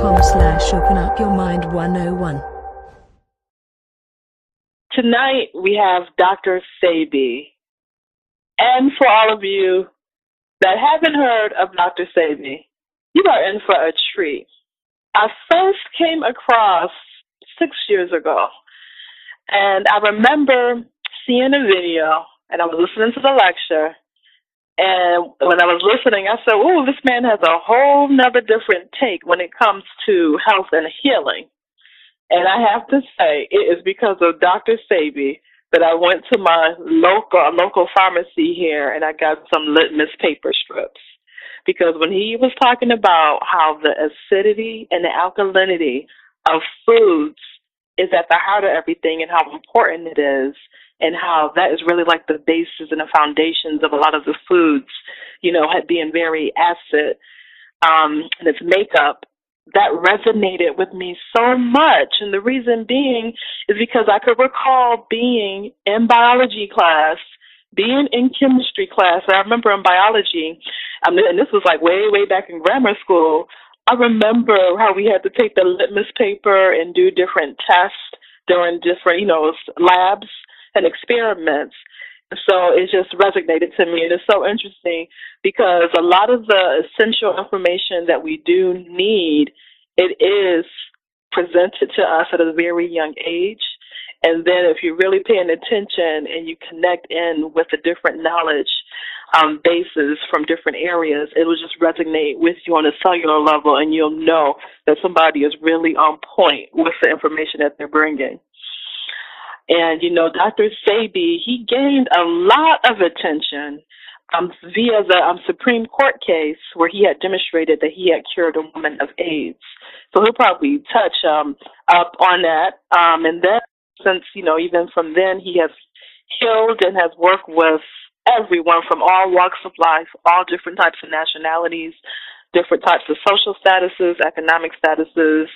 facebook.com/Open Up Your Mind 101. Tonight we have Dr. Sebi. And for all of you that haven't heard of Dr. Sebi, you are in for a treat. I first came across 6 years ago, and I remember seeing a video, and I was listening to the lecture, and when I was listening, I said, "Oh, this man has a whole nother different take when it comes to health and healing." And I have to say, it is because of Dr. Sebi that I went to my local pharmacy here, and I got some litmus paper strips. Because when he was talking about how the acidity and the alkalinity of foods is at the heart of everything and how important it is, and how that is really like the basis and the foundations of a lot of the foods, being very acid in its makeup, that resonated with me so much. And the reason being is because I could recall being in biology class, being in chemistry class. I remember in biology, and this was like way, way back in grammar school, I remember how we had to take the litmus paper and do different tests during different, labs and experiments. So it just resonated to me. And it's so interesting because a lot of the essential information that we do need, it is presented to us at a very young age. And then if you're really paying attention and you connect in with the different knowledge bases from different areas, it will just resonate with you on a cellular level, and you'll know that somebody is really on point with the information that they're bringing. And, Dr. Sebi, he gained a lot of attention via the Supreme Court case where he had demonstrated that he had cured a woman of AIDS. So he'll probably touch up on that. And then since, even from then, he has healed and has worked with everyone from all walks of life, all different types of nationalities, different types of social statuses, economic statuses.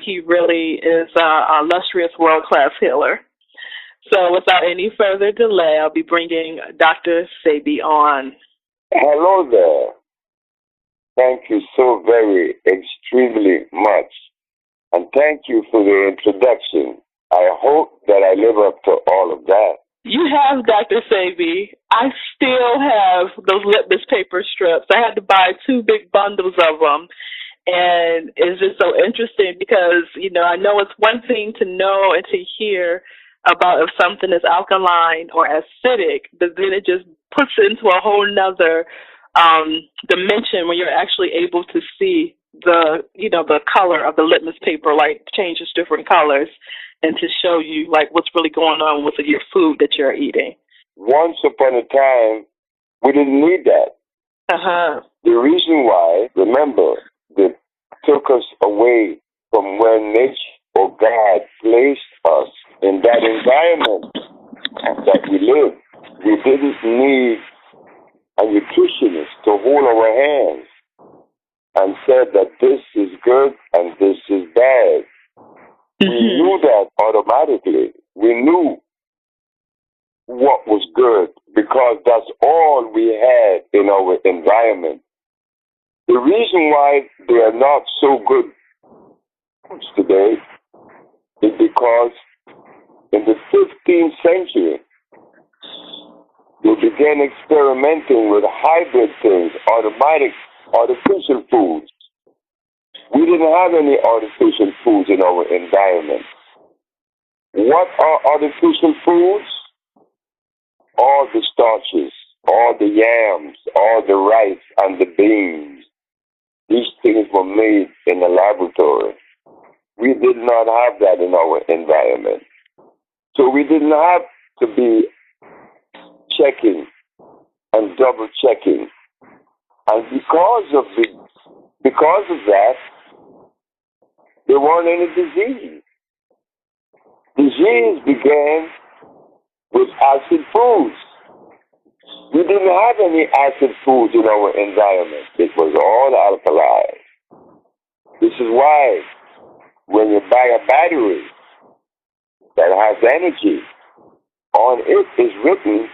He really is a illustrious world-class healer. So without any further delay, I'll be bringing Dr. Sebi on. Hello there. Thank you so very extremely much. And thank you for the introduction. I hope that I live up to all of that. You have, Dr. Sebi. I still have those litmus paper strips. I had to buy 2 big bundles of them. And it's just so interesting because, I know it's one thing to know and to hear about if something is alkaline or acidic, but then it just puts it into a whole nother dimension when you're actually able to see the color of the litmus paper, like changes different colors, and to show you like what's really going on with your food that you're eating. Once upon a time, we didn't need that. The reason why, remember, they took us away from where nature or God placed us in that environment that we live. We didn't need a nutritionist to hold our hands and said that this is good and this is bad. We knew that automatically. We knew what was good because that's all we had in our environment. The reason why they are not so good today is because in the 15th century, they began experimenting with hybrid things, artificial foods. We didn't have any artificial foods in our environment. What are artificial foods? All the starches, all the yams, all the rice and the beans. These things were made in the laboratory. We did not have that in our environment. So we didn't have to be checking and double checking. And because of that, there weren't any disease. Disease began with acid foods. We didn't have any acid foods in our environment. It was all alkali. This is why when you buy a battery that has energy, on it is written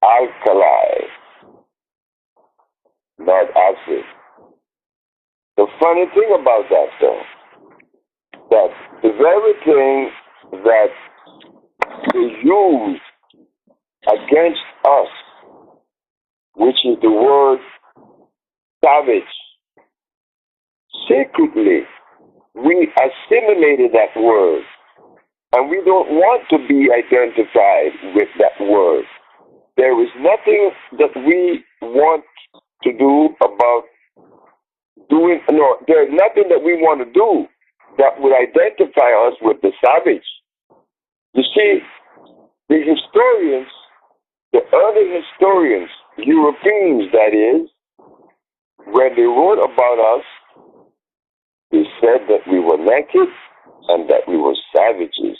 alkali, not acid. The funny thing about that, though, that the very thing that is used against us, which is the word savage, secretly we assimilated that word, and we don't want to be identified with that word. There is nothing that we want to do about doing, no, there's nothing that we want to do that would identify us with the savage. You see, the historians, the early historians, Europeans that is, when they wrote about us, they said that we were naked and that we were savages.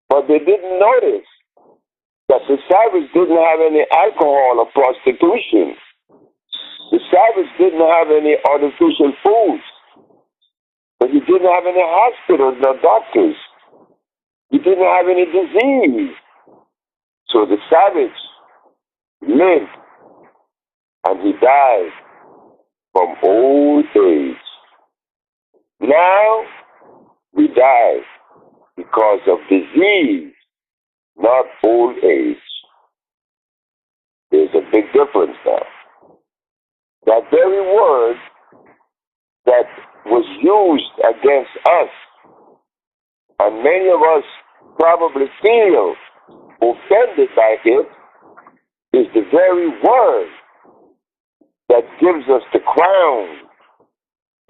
But they didn't notice that the savage didn't have any alcohol or prostitution. The savage didn't have any artificial foods. But he didn't have any hospitals or doctors. He didn't have any disease. So the savage lived and he died from old age. Now we die because of disease, not old age. There's a big difference now. That very word that was used against us, and many of us probably feel offended by it, is the very word that gives us the crown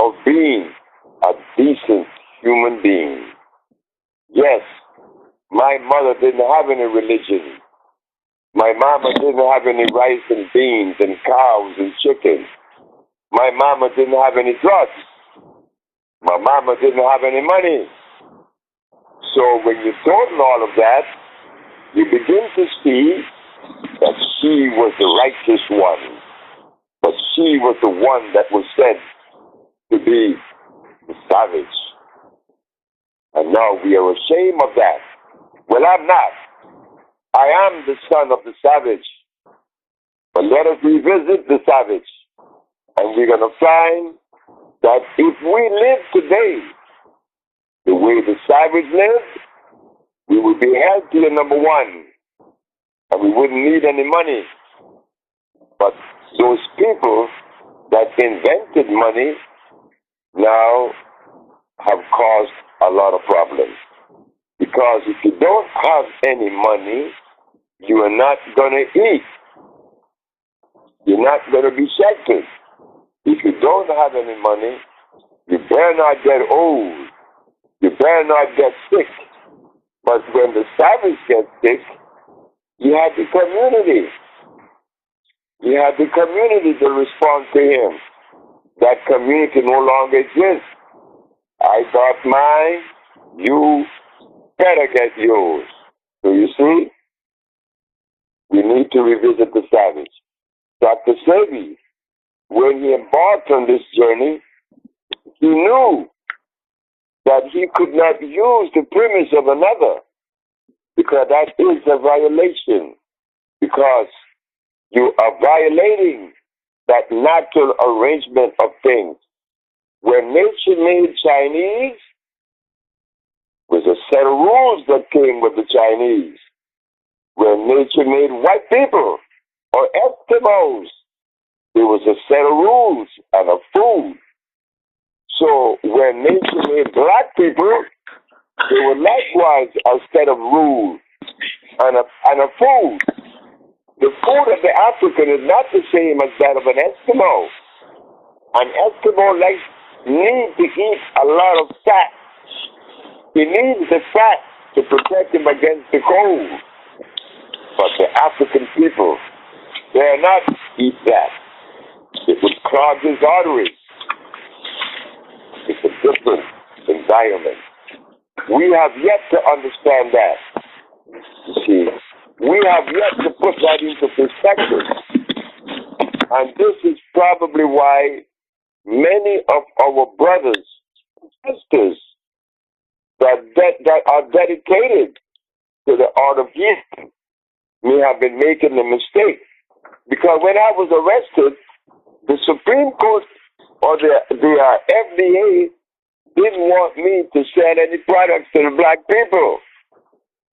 of being a decent human being. Yes, my mother didn't have any religion. My mama didn't have any rice and beans and cows and chickens. My mama didn't have any drugs. My mama didn't have any money. So when you total all of that, you begin to see that she was the righteous one. But she was the one that was said to be the savage. And now we are ashamed of that. Well, I'm not. I am the son of the savage. But let us revisit the savage. And we're going to find that if we live today the way the savage lived, we would be healthier, number one. And we wouldn't need any money. But those people that invented money now have caused a lot of problems. Because if you don't have any money, you are not going to eat. You're not going to be sheltered. If you don't have any money, you better not get old. You better not get sick. But when the savage gets sick, you have the community. You have the community to respond to him. That community no longer exists. I got mine, you better get yours. So you see, we need to revisit the savage. Dr. Sebi, when he embarked on this journey, he knew that he could not use the premise of another, because that is a violation, because you are violating that natural arrangement of things. When nature made Chinese, there was a set of rules that came with the Chinese. When nature made white people or Eskimos, there was a set of rules and a food. So when nature made black people, there were likewise a set of rules and a food. The food of the African is not the same as that of an Eskimo. An Eskimo needs to eat a lot of fat. He needs the fat to protect him against the cold. But the African people, they are not eat that. It would clog his arteries. It's a different environment. We have yet to understand that. You see, we have yet to put that into perspective. And this is probably why many of our brothers and sisters that are dedicated to the art of healing may have been making a mistake. Because when I was arrested, the Supreme Court or the FDA didn't want me to sell any products to the black people.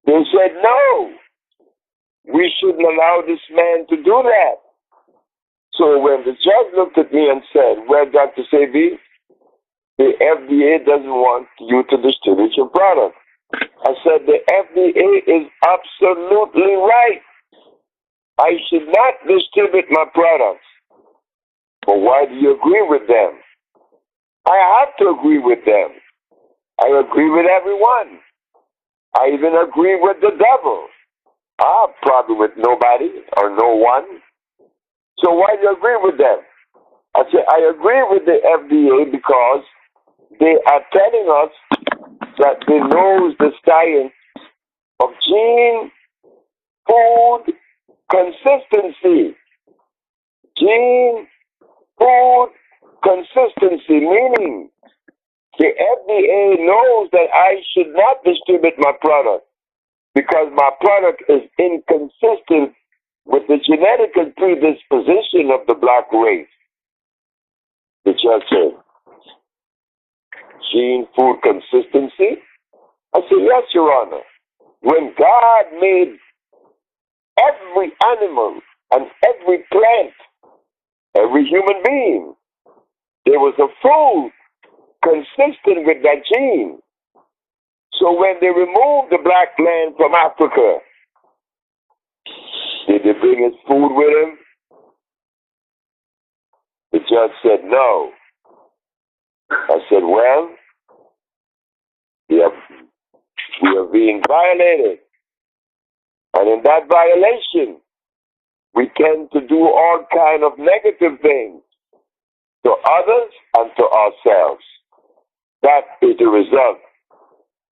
They said, no, we shouldn't allow this man to do that. So when the judge looked at me and said, well, Dr. Sebi, the FDA doesn't want you to distribute your product. I said, the FDA is absolutely right. I should not distribute my products. But why do you agree with them? I have to agree with them. I agree with everyone. I even agree with the devil. I have a problem with nobody or no one. So why do you agree with them? I say, I agree with the FDA because they are telling us that they know the science of gene food consistency. Gene food consistency, meaning the FDA knows that I should not distribute my product because my product is inconsistent with the genetic predisposition of the black race. The judge said, gene food consistency? I said, yes, Your Honor. When God made every animal and every plant, every human being, there was a food consistent with that gene. So when they removed the black man from Africa, did they bring his food with him? The judge said no. I said, well, we are being violated. And in that violation, we tend to do all kind of negative things to others and to ourselves. That is the result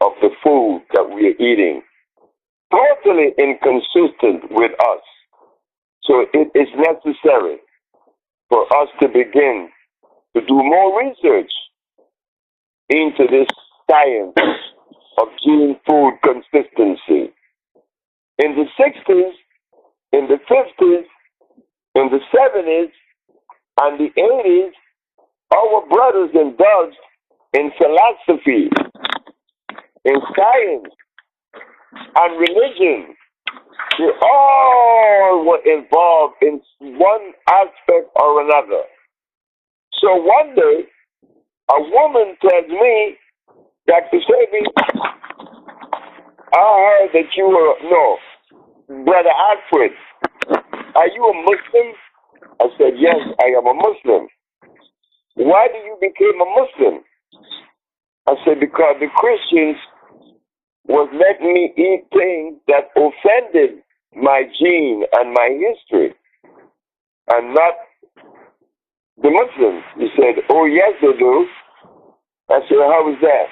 of the food that we are eating. Totally inconsistent with us. So it is necessary for us to begin to do more research into this science of gene food consistency. In the 60s, in the 50s, in the 70s, and the 80s, our brothers indulged in philosophy, in science, and religion. They all were involved in one aspect or another. So one day, a woman tells me, Dr. Sebi, I heard that you were, no, Brother Alfred, are you a Muslim? I said, yes, I am a Muslim. Why did you become a Muslim? I said, because the Christians was letting me eat things that offended my gene and my history, and not the Muslims. He said, oh, yes, they do. I said, how is that?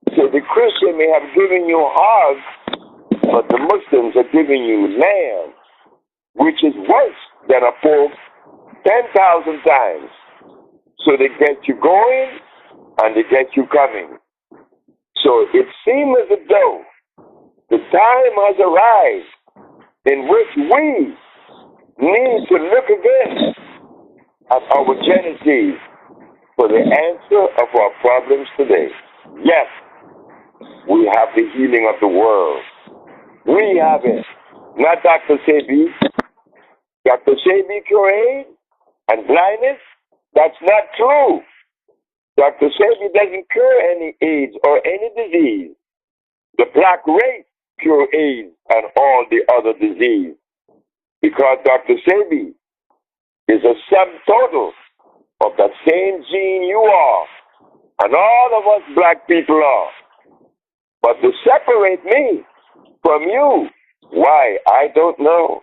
He said, the Christian may have given you hogs, but the Muslims are giving you lamb, which is worse than a pork 10,000 times. So they get you going and they get you coming. So it seems as though the time has arrived in which we need to look again at our genesis for the answer of our problems today. Yes, we have the healing of the world. We have it. Not Dr. Sebi. Dr. Sebi cure AIDS and blindness? That's not true. Dr. Sebi doesn't cure any AIDS or any disease. The black race cure AIDS and all the other disease. Because Dr. Sebi is a subtotal of that same gene you are, and all of us black people are. But to separate me from you, why? I don't know.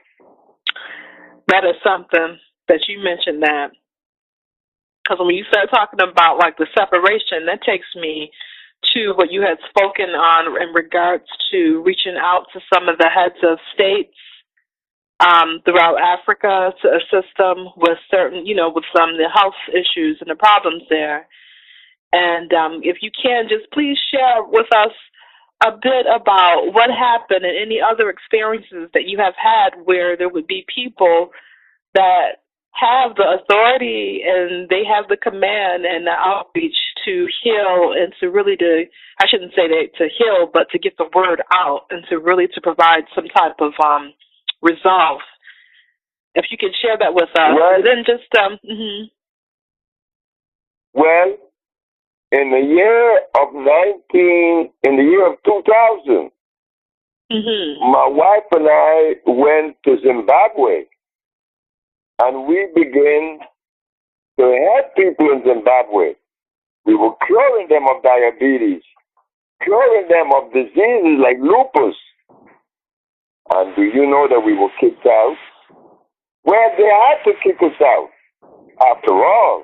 That is something that you mentioned that. Because when you start talking about like the separation, that takes me to what you had spoken on in regards to reaching out to some of the heads of states throughout Africa to assist them with certain, with some of the health issues and the problems there. And if you can, just please share with us a bit about what happened and any other experiences that you have had where there would be people that have the authority and they have the command and the outreach to heal and to really I shouldn't say to heal, but to get the word out and to provide some type of resolve. If you can share that with us, well, and then just well, in the year of 2000, my wife and I went to Zimbabwe, and we began to help people in Zimbabwe. We were curing them of diabetes, curing them of diseases like lupus. And do you know that we were kicked out? Well, they had to kick us out. After all,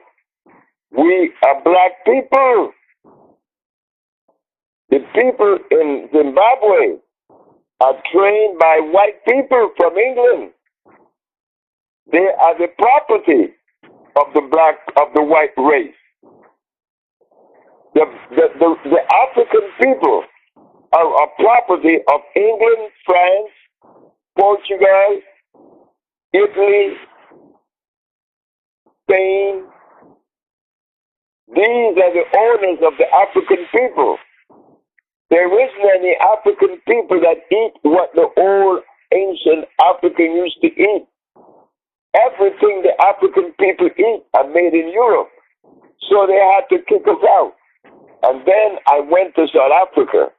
we are black people. The people in Zimbabwe are trained by white people from England. They are the property of the white race. The African people are a property of England, France, Portugal, Italy, Spain. These are the owners of the African people. There isn't any African people that eat what the old ancient African used to eat. Everything the African people eat are made in Europe. So they had to kick us out. And then I went to South Africa.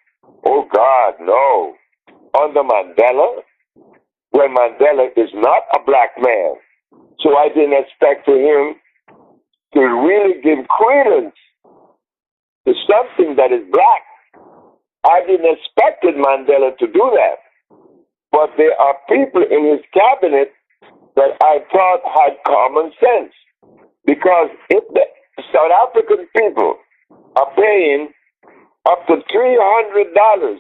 Oh God, no. Under Mandela, when Mandela is not a black man. So I didn't expect for him to really give credence to something that is black. I didn't expect Mandela to do that. But there are people in his cabinet that I thought had common sense. Because if the South African people are paying up to $300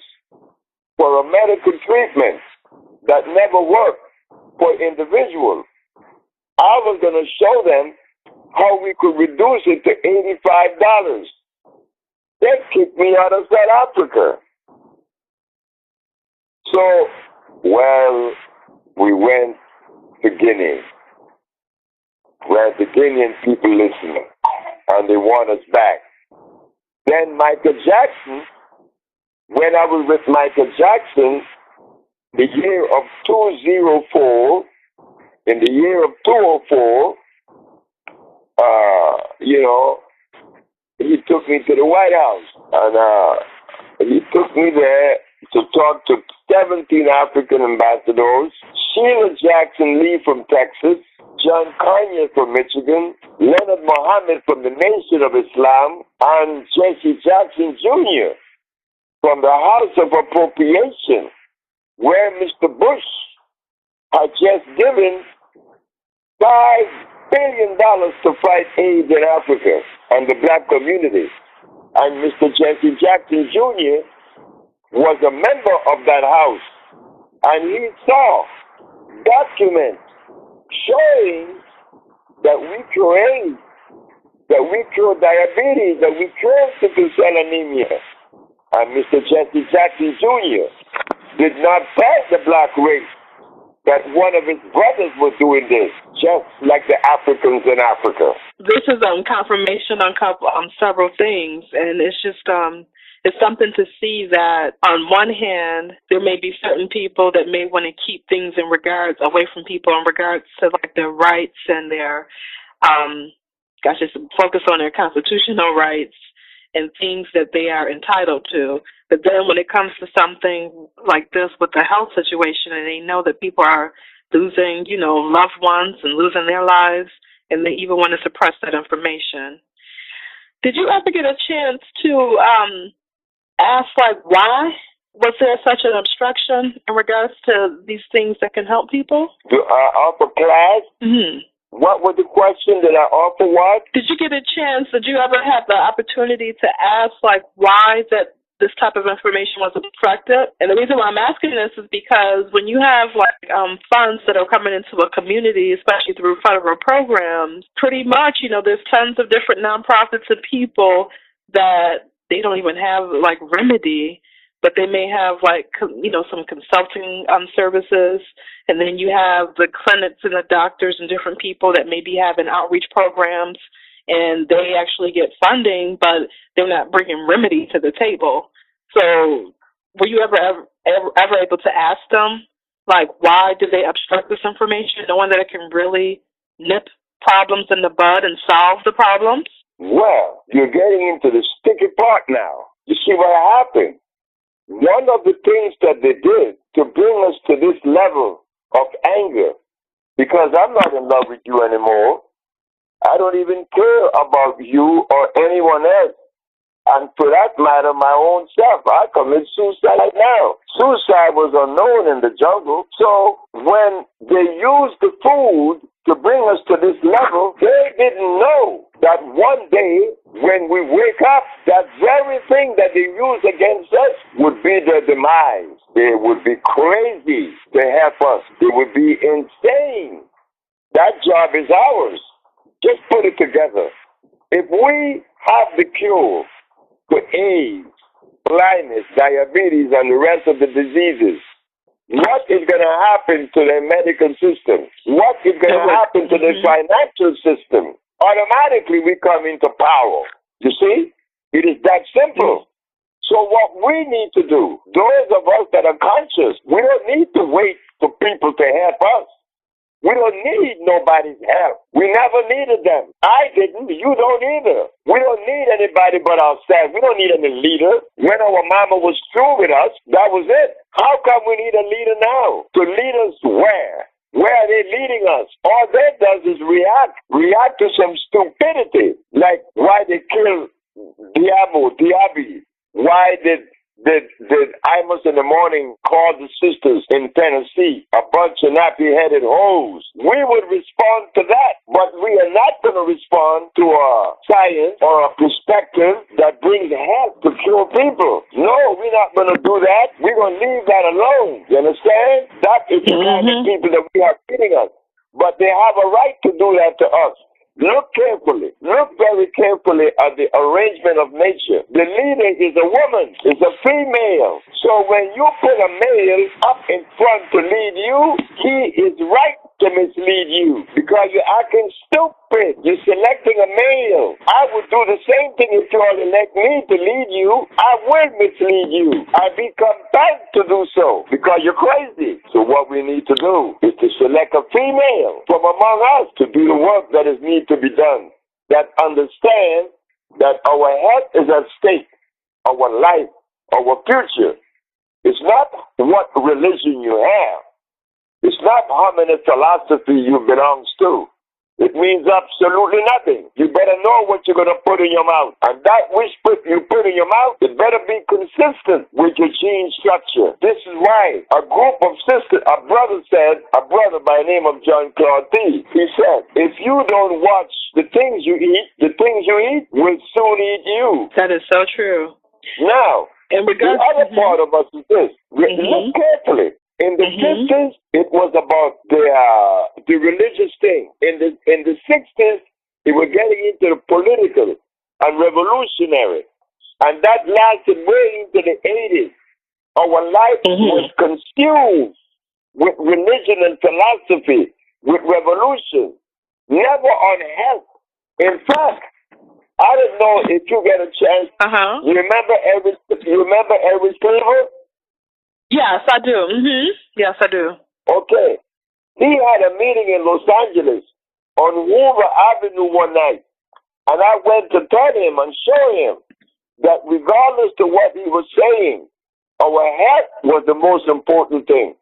for a medical treatment that never worked for individuals, I was going to show them how we could reduce it to $85. They kicked me out of South Africa. So, well, we went to Guinea, where the Guinean people listening, and they want us back. Then Michael Jackson, when I was with Michael Jackson, the year of 204, in the year of 204, he took me to the White House, and he took me there to talk to 17 African ambassadors, Sheila Jackson Lee from Texas, John Kanye from Michigan, Leonard Mohammed from the Nation of Islam, and Jesse Jackson Jr. from the House of Appropriation, where Mr. Bush had just given $5 billion to fight AIDS in Africa and the black community. And Mr. Jesse Jackson Jr. was a member of that house. And he saw documents showing that we cure AIDS, that we cure diabetes, that we cure sickle cell anemia. And Mr. Jesse Jackson Jr. did not tell the black race that one of his brothers was doing this, just like the Africans in Africa. This is confirmation on several things, and it's just it's something to see that on one hand there may be certain people that may want to keep things in regards away from people in regards to like their rights and their just focus on their constitutional rights and things that they are entitled to. But then when it comes to something like this with the health situation, and they know that people are losing, loved ones and losing their lives, and they even want to suppress that information. Did you ever get a chance to ask, why was there such an obstruction in regards to these things that can help people? To offer class? Mm-hmm. What was the question? Did I offer what? Did you get a chance, did you ever have the opportunity to ask, why that this type of information was obstructed? And the reason why I'm asking this is because when you have, funds that are coming into a community, especially through federal programs, pretty much, there's tons of different nonprofits and people that they don't even have, remedy, but they may have, some consulting services. And then you have the clinics and the doctors and different people that may be having outreach programs and they actually get funding, but they're not bringing remedy to the table. So were you ever able to ask them, like, why did they obstruct this information, knowing that it can really nip problems in the bud and solve the problems? Well, you're getting into the sticky part now. You see what happened? One of the things that they did to bring us to this level of anger, because I'm not in love with you anymore. I don't even care about you or anyone else. And for that matter, my own self, I commit suicide now. Suicide was unknown in the jungle. So when they used the food to bring us to this level, they didn't know that one day when we wake up, that very thing that they used against us would be their demise. They would be crazy to help us. They would be insane. That job is ours. Just put it together. If we have the cure for AIDS, blindness, diabetes, and the rest of the diseases, what is going to happen to the medical system? What is going to happen to the financial system? Automatically, we come into power. You see? It is that simple. So what we need to do, those of us that are conscious, we don't need to wait for people to help us. We don't need nobody's help. We never needed them. I didn't. You don't either. We don't need anybody but ourselves. We don't need any leader. When our mama was through with us, that was it. How come we need a leader now? To lead us where? Where are they leading us? All that does is react to some stupidity, like why they killed Diaby. Why did Imus in the morning call the sisters in Tennessee a bunch of nappy-headed hoes? We would respond to that, but we are not going to respond to a science or a perspective that brings help to cure people. No, we're not going to do that. We're going to leave that alone. You understand? That is the kind of people that we are feeding us. But they have a right to do that to us. Look carefully. Look very carefully at the arrangement of nature. The leader is a woman, is a female. So when you put a male up in front to lead you, he is right to mislead you because you're acting stupid. You're selecting a male. I would do the same thing if you all elect me to lead you. I will mislead you. I'd be compelled to do so because you're crazy. So what we need to do is to select a female from among us to do the work that is needed to be done, that understand that our health is at stake, our life, our future. It's not what religion you have. It's not how many philosophy you belong to. It means absolutely nothing. You better know what you're going to put in your mouth. And that which you put in your mouth, it better be consistent with your gene structure. This is why a group of sisters, a brother by the name of John Claude T, he said, if you don't watch the things you eat will soon eat you. That is so true. Now, the other part of us is this. Look carefully. In the 50s, it was about the religious thing. In the 60s, they were getting into the political and revolutionary. And that lasted way into the 80s. Our life was consumed with religion and philosophy, with revolution, never on health. In fact, I don't know if you get a chance. You remember Elvis Cleaver? Yes, I do. Yes, I do. Okay. He had a meeting in Los Angeles on Hoover Avenue one night. And I went to tell him and show him that regardless of what he was saying, our health was the most important thing.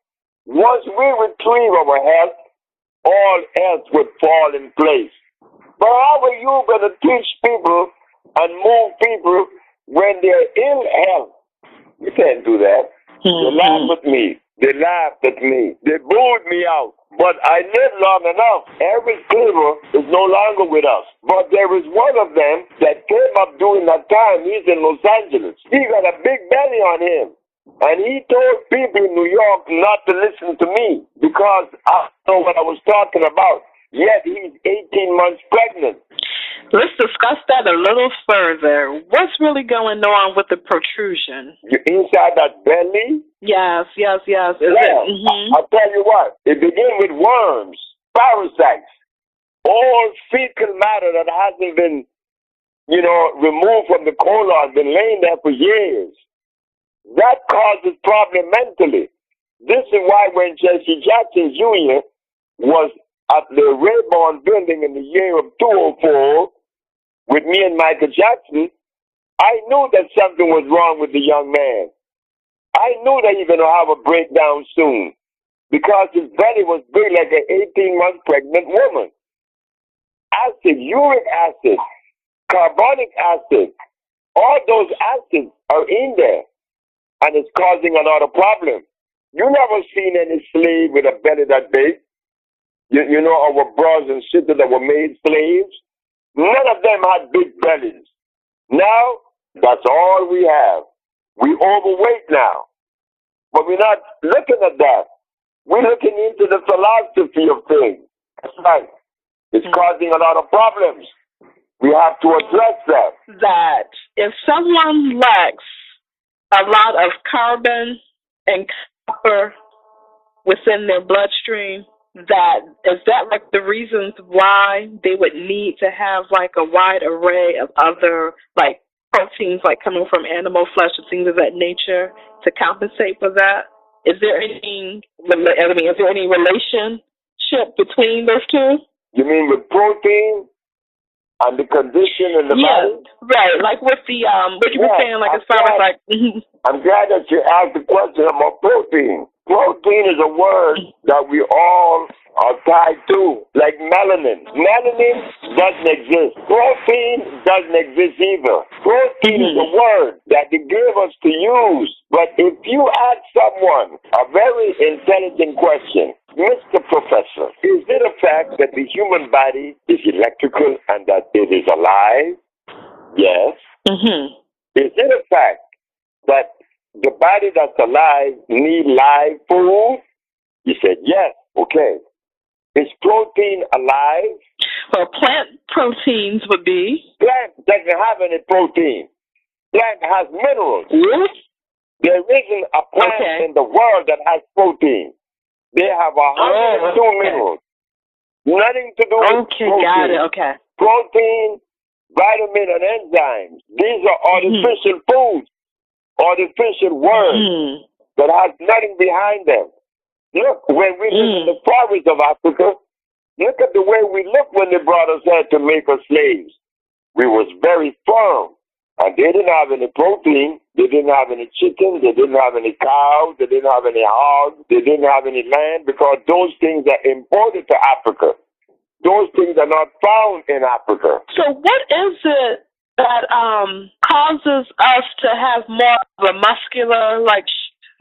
Once we retrieve our health, all else would fall in place. But how are you going to teach people and move people when they're ill health? You can't do that. They laughed at me. They laughed at me. They booed me out. But I lived long enough. Elvis Cleaver is no longer with us. But there was one of them that came up during that time. He's in Los Angeles. He got a big belly on him. And he told people in New York not to listen to me because I know what I was talking about. Yet he's 18 months pregnant. Let's discuss that a little further. What's really going on with the protrusion? Inside that belly? Yes. Is I'll tell you what. It begins with worms, parasites, all fecal matter that hasn't been, removed from the colon, been laying there for years. That causes problem mentally. This is why when Jesse Jackson Jr. was at the Rayburn building in the year of 2004 with me and Michael Jackson, I knew that something was wrong with the young man. I knew that he was going to have a breakdown soon because his belly was big like an 18-month pregnant woman. Acid, uric acid, carbonic acid, all those acids are in there, and it's causing a lot of problems. You never seen any slave with a belly that big. You know our brothers and sisters that were made slaves? None of them had big bellies. Now, that's all we have. We overweight now. But we're not looking at that. We're looking into the philosophy of things. That's right. It's causing a lot of problems. We have to address that. That if someone lacks a lot of carbon and copper within their bloodstream, is that like the reasons why they would need to have like a wide array of other like proteins like coming from animal flesh and things of that nature to compensate for that? Is there any relationship between those two? You mean with protein and the condition in the body? Right. Like with the what you were saying, like as far as like I'm glad that you asked the question about protein. Protein is a word that we all are tied to, like melanin. Melanin doesn't exist. Protein doesn't exist either. Protein is a word that they gave us to use. But if you ask someone a very intelligent question, Mr. Professor, is it a fact that the human body is electrical and that it is alive? Yes. Is it a fact that the body that's alive need live food? He said, yes. Okay. Is protein alive? Well, plant proteins would be. Plant doesn't have any protein. Plant has minerals. There isn't a plant in the world that has protein. They have 102 minerals. Nothing to do with protein. Got it. Okay. Protein, vitamin, and enzymes. These are artificial foods, artificial words that have nothing behind them. Look, when we live in the forests of Africa, look at the way we looked when they brought us here to make us slaves. We was very firm. And they didn't have any protein. They didn't have any chicken. They didn't have any cows. They didn't have any hogs. They didn't have any land because those things are imported to Africa. Those things are not found in Africa. So what is it that causes us to have more of a muscular, like,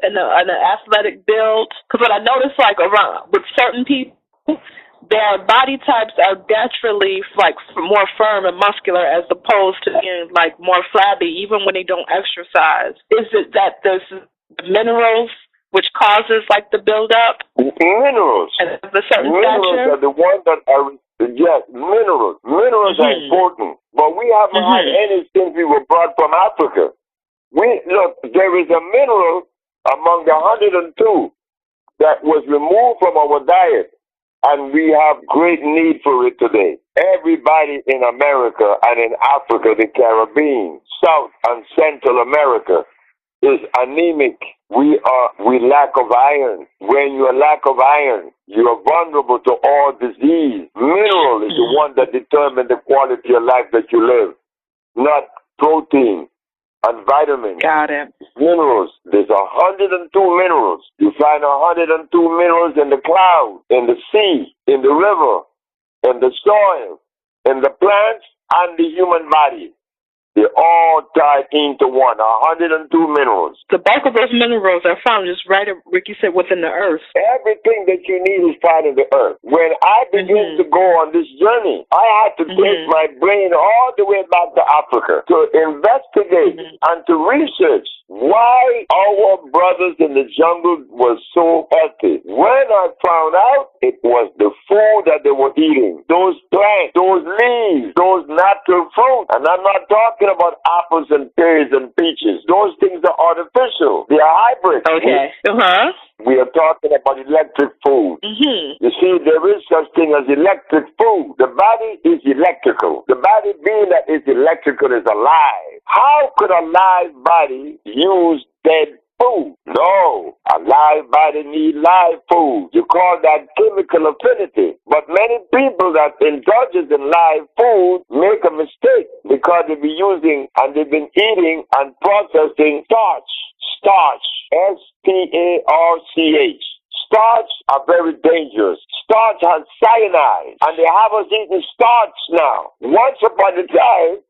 and an athletic build? Because what I notice, like, around with certain people, their body types are naturally like more firm and muscular as opposed to being like more flabby even when they don't exercise. Is it that there's minerals which causes like the buildup? Minerals. And the certain minerals are the ones that are, yes, minerals. Minerals are important. But we haven't had any since we were brought from Africa. Look, there is a mineral among the 102 that was removed from our diet. And we have great need for it today. Everybody in America and in Africa, the Caribbean, South and Central America is anemic. We lack of iron. When you lack of iron, you are vulnerable to all disease. Mineral is the one that determines the quality of life that you live, not protein and vitamins. Got it. Minerals. There's 102 minerals. You find 102 minerals in the clouds, in the sea, in the river, in the soil, in the plants, and the human body. They're all tied into one, 102 minerals. The bulk of those minerals are found just right, like you said, within the earth. Everything that you need is found in the earth. When I began to go on this journey, I had to take my brain all the way back to Africa to investigate and to research why our brothers in the jungle were so healthy. When I found out, it was the food that they were eating. Those plants, those leaves, those natural fruits. And I'm not talking about apples and pears and peaches. Those things are artificial. They are hybrids. Okay. We are talking about electric food. You see, there is such thing as electric food. The body is electrical. The body being that is electrical is alive. How could a live body use dead food? No, a live body need live food. You call that chemical affinity. But many people that indulges in live food make a mistake because they be using and they've been eating and processing starch. Starch. S-T-A-R-C-H. Starch are very dangerous. Starch has cyanide, and they have us eating starch now. Once upon a time,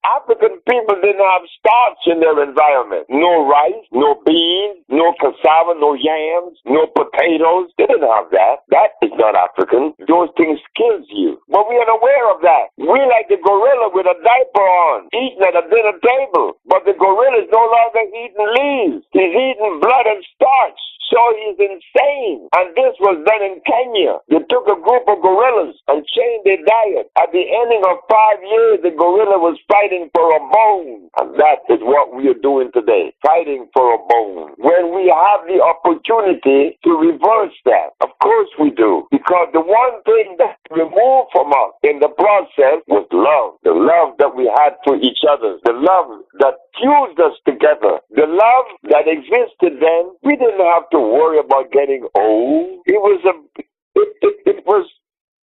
African people didn't have starch in their environment. No rice, no beans, no cassava, no yams, no potatoes. They didn't have that. That is not African. Those things kills you. But we are unaware of that. We like the gorilla with a diaper on, eating at a dinner table. But the gorilla is no longer eating leaves. He's eating blood and starch. So he's insane. And this was done in Kenya. They took a group of gorillas and changed their diet. At the ending of 5 years, the gorilla was fighting for a bone. And that is what we are doing today, fighting for a bone. When we have the opportunity to reverse that, of course we do. Because the one thing that removed from us in the process was love. The love that we had for each other. The love that fused us together. The love that existed then. We didn't have to worry about getting old. It was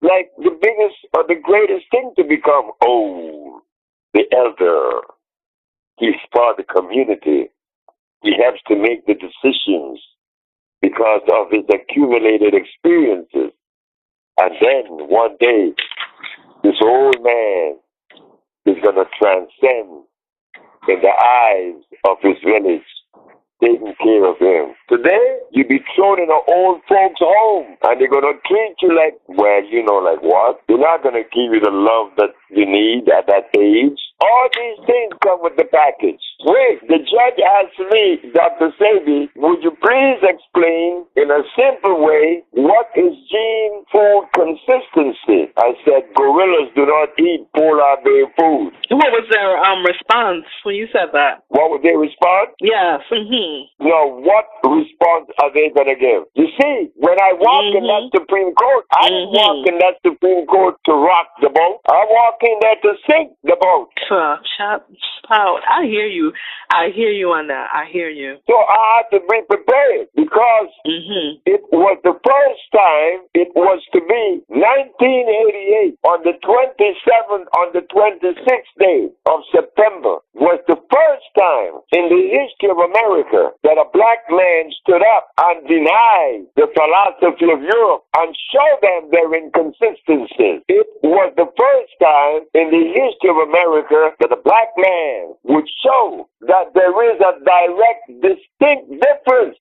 like the biggest or the greatest thing to become old. The elder. He's part of the community. He helps to make the decisions because of his accumulated experiences. And then one day, this old man is going to transcend in the eyes of his village, taking care of him. Today, you be thrown in an old folks' home, and they're going to treat you like, well, you know, like what? They're not going to give you the love that you need at that age. All these things come with the package. Wait, the judge asked me, Dr. Sebi, would you please explain in a simple way what is gene food consistency? I said, gorillas do not eat polar bear food. What was their response when you said that? What would they respond? Yes. Now, what response are they going to give? You see, when I walk in that Supreme Court, I didn't walk in that Supreme Court to rock the boat. I walk in there to sink the boat. I hear you. I hear you on that. I hear you. So I had to be prepared because it was the first time it was to be 1988 on the 27th, on the 26th day of September was the first time in the history of America that a black man stood up and denied the philosophy of Europe and showed them their inconsistencies. It was the first time in the history of America that a black man would show that there is a direct, distinct difference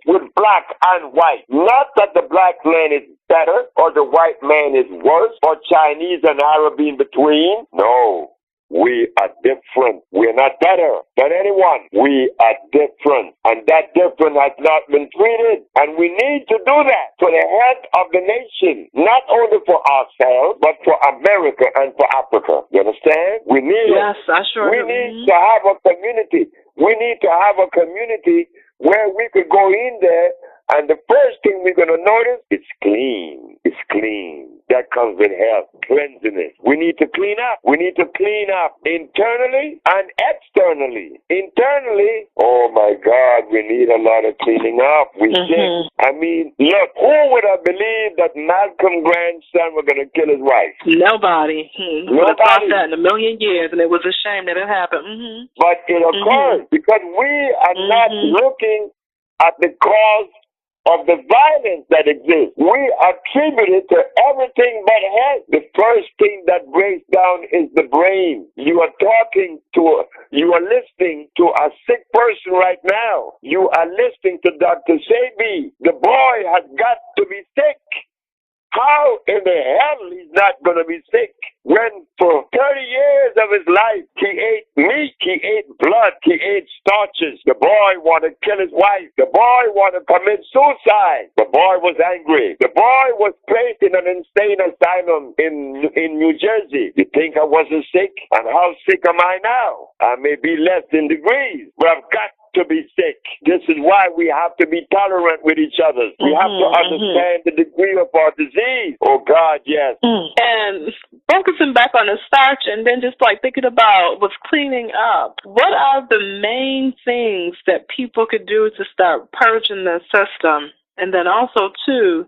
with black and white. Not that the black man is better or the white man is worse or Chinese and Arab in between. No. We are different. We're not better than anyone. We are different. And that difference has not been treated. And we need to do that for the head of the nation. Not only for ourselves, but for America and for Africa. You understand? We need We need to have a community. We need to have a community where we could go in there and the first thing we're going to notice, it's clean. It's clean. That comes with health, cleanliness. We need to clean up. We need to clean up internally and externally. Internally, oh my God, we need a lot of cleaning up. We sick. I mean, look, who would have believed that Malcolm grandson was going to kill his wife? Nobody. Would have thought that in a million years, and it was a shame that it happened. But it occurred because we are not looking at the cause of the violence that exists. We attribute it to everything but health. The first thing that breaks down is the brain. You are listening to a sick person right now. You are listening to Dr. Sebi. The boy has got to be sick. How in the hell he's not going to be sick when for 30 years of his life he ate meat, he ate blood, he ate starches. The boy wanted to kill his wife. The boy wanted to commit suicide. The boy was angry. The boy was placed in an insane asylum in New Jersey. You think I wasn't sick? And how sick am I now? I may be less in degrees, but I've got to be sick. This is why we have to be tolerant with each other. We have to understand the degree of our disease. Oh, God, yes. And focusing back on the starch and then just like thinking about what's cleaning up, what are the main things that people could do to start purging the system? And then also, too,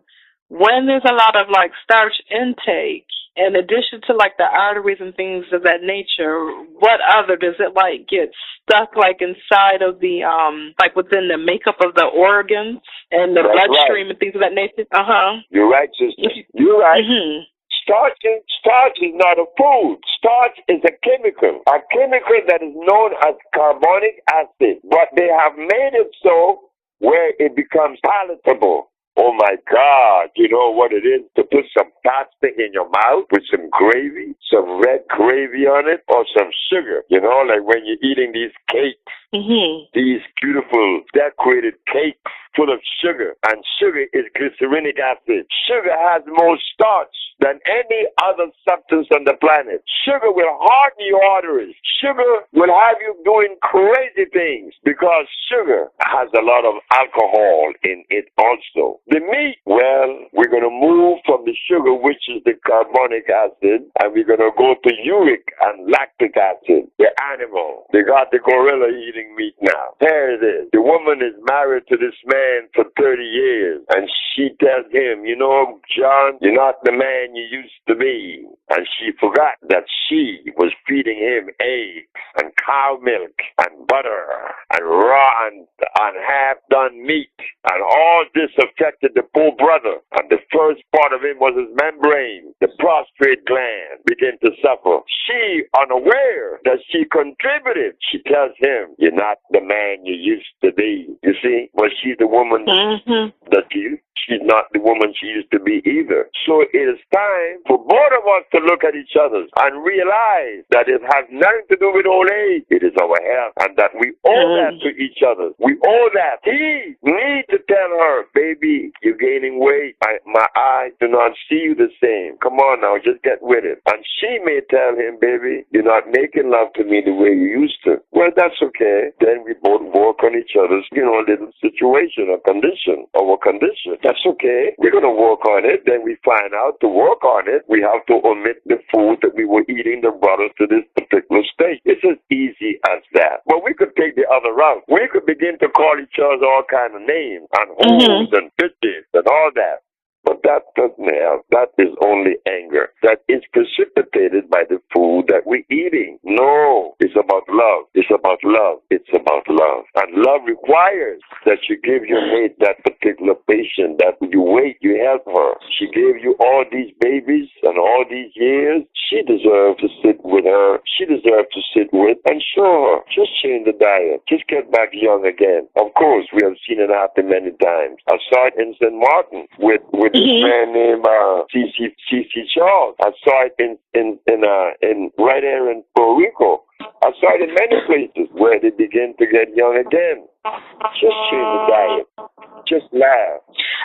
when there's a lot of like starch intake, in addition to like the arteries and things of that nature, what other does it like get stuck like inside of the like within the makeup of the organs and the bloodstream and things of that nature? You're right, sister. You're right. Starch is not a food. Starch is a chemical that is known as carbonic acid, but they have made it so where it becomes palatable. Oh, my God, you know what it is to put some pasta in your mouth with some gravy, some red gravy on it, or some sugar, you know, like when you're eating these cakes, these beautiful decorated cakes full of sugar, and sugar is glycerinic acid. Sugar has more starch than any other substance on the planet. Sugar will harden your arteries. Sugar will have you doing crazy things because sugar has a lot of alcohol in it also. The meat, well, we're going to move from the sugar, which is the carbonic acid, and we're going to go to uric and lactic acid. The animal. They got the gorilla eating meat now. There it is. The woman is married to this man for 30 years, and she tells him, you know, John, you're not the man you used to be. And she forgot that she was feeding him eggs and cow milk and butter and raw and half-done meat. And all this affected the poor brother. And the first part of him was his membrane. The prostate gland began to suffer. She, unaware that she contributed, she tells him, you're not the man you used to be. You see? But she's the woman that she's not the woman she used to be either. So it is time for both of us to look at each other and realize that it has nothing to do with old age. It is our health, and that we owe that to each other. We owe that. He needs to tell her, baby, you're gaining weight. My eyes do not see you the same. Come on now, just get with it. And she may tell him, baby, you're not making love to me the way you used to. Well, that's okay. Then we both work on each other's, little situation or condition, our condition. That's okay. We're going to work on it. Then we find out to work on it, we have to omit the food that we were eating that brought us to this particular state. It's as easy as that. But we could take the other route. We could begin to call each other all kinds of names and hoes and bitches and all that. But that doesn't help. That is only anger. That is precipitated by the food that we're eating. No, it's about love. It's about love. It's about love. And love requires that you give your mate that particular patient, that you wait, you help her. She gave you all these babies and all these years. She deserves to sit with her. She deserves to sit with and show her. Just change the diet. Just get back young again. Of course, we have seen it happen many times. I saw it in St. Martin with this man named C.C. Charles. I saw it in right there in Puerto Rico. I saw it in many places where they begin to get young again. Just change the diet. Just laugh.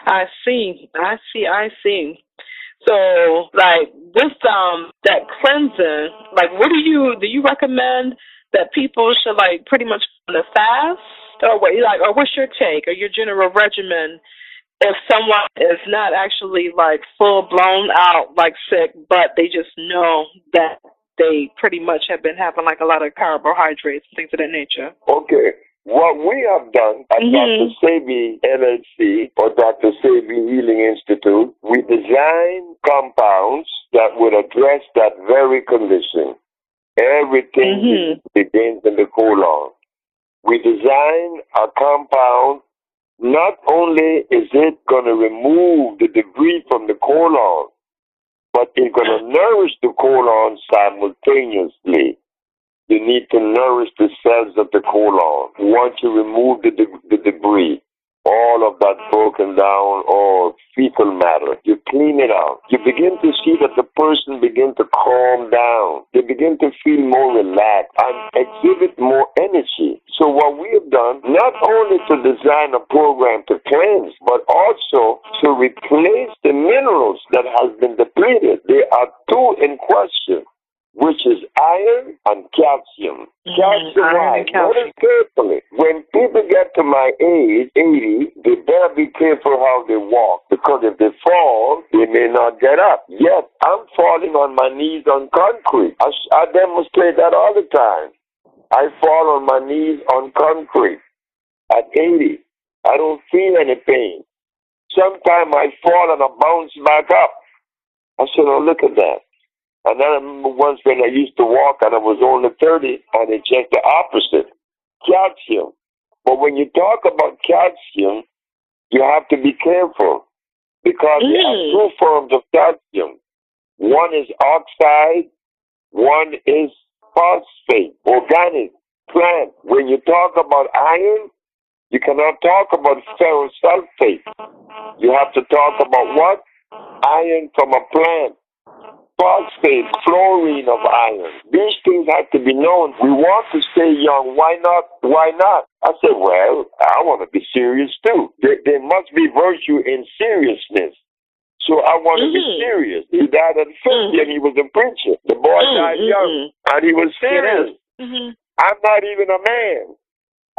I see. So, like this, that cleansing. Like, what do you recommend that people should like pretty much on a fast, or what? Like, or what's your take or your general regimen? If someone is not actually like full blown out like sick, but they just know that they pretty much have been having like a lot of carbohydrates and things of that nature. Okay. What we have done at Dr. Sebi LLC or Dr. Sebi Healing Institute, we design compounds that would address that very condition. Everything begins in the colon. We design a compound. Not only is it going to remove the debris from the colon, but it's going to nourish the colon simultaneously. You need to nourish the cells of the colon. Once you remove the debris, all of that broken down or fecal matter, you clean it out. You begin to see that the person begin to calm down. They begin to feel more relaxed and exhibit more energy. So what we have done, not only to design a program to cleanse, but also to replace the minerals that has been depleted. There are two in question. which is iron and calcium. Calcium, why? Notice carefully. When people get to my age, 80, they better be careful how they walk, because if they fall, they may not get up. Yet, I'm falling on my knees on concrete. I demonstrate that all the time. I fall on my knees on concrete at 80. I don't feel any pain. Sometimes I fall and I bounce back up. I said, oh, look at that. And then I remember once when I used to walk and I was only 30, and it's just the opposite. Calcium. But when you talk about calcium, you have to be careful, because there are two forms of calcium. One is oxide, one is phosphate, organic, plant. When you talk about iron, you cannot talk about ferrosulfate. You have to talk about what? Iron from a plant. Phosphate, fluorine of iron. These things have to be known. We want to stay young. Why not? Why not? I said, well, I want to be serious too. There must be virtue in seriousness. So I want to be serious. He died at 50 and he was a preacher. The boy died young and he was serious. I'm not even a man.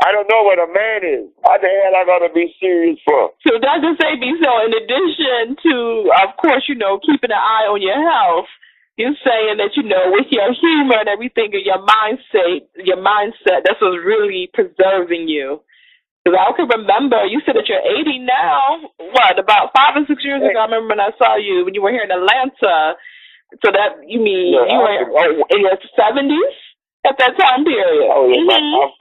I don't know what a man is. What the hell I gotta be serious for? So Dr. Sebi, so in addition to, of course, keeping an eye on your health, you're saying that, with your humor and everything and your mindset, that's what's really preserving you. Because I can remember, you said that you're 80 now. What, about 5 or 6 years ago, I remember when I saw you, when you were here in Atlanta. So that, you mean you were in your 70s? At that time period. Oh,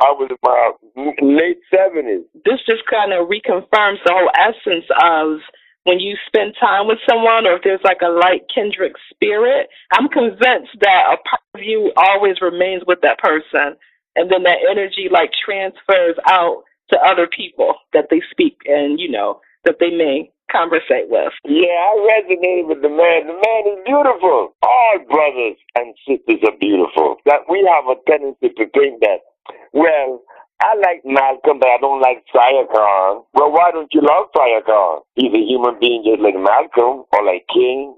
I was in my late 70s. This just kind of reconfirms the whole essence of when you spend time with someone, or if there's like a light kindred spirit, I'm convinced that a part of you always remains with that person. And then that energy like transfers out to other people that they speak and, that they may conversate with. Yeah, I resonate with the man. The man is beautiful. All brothers and sisters are beautiful. That we have a tendency to think that, well, I like Malcolm, but I don't like Farrakhan. Well, why don't you love Farrakhan? He's a human being just like Malcolm, or like King,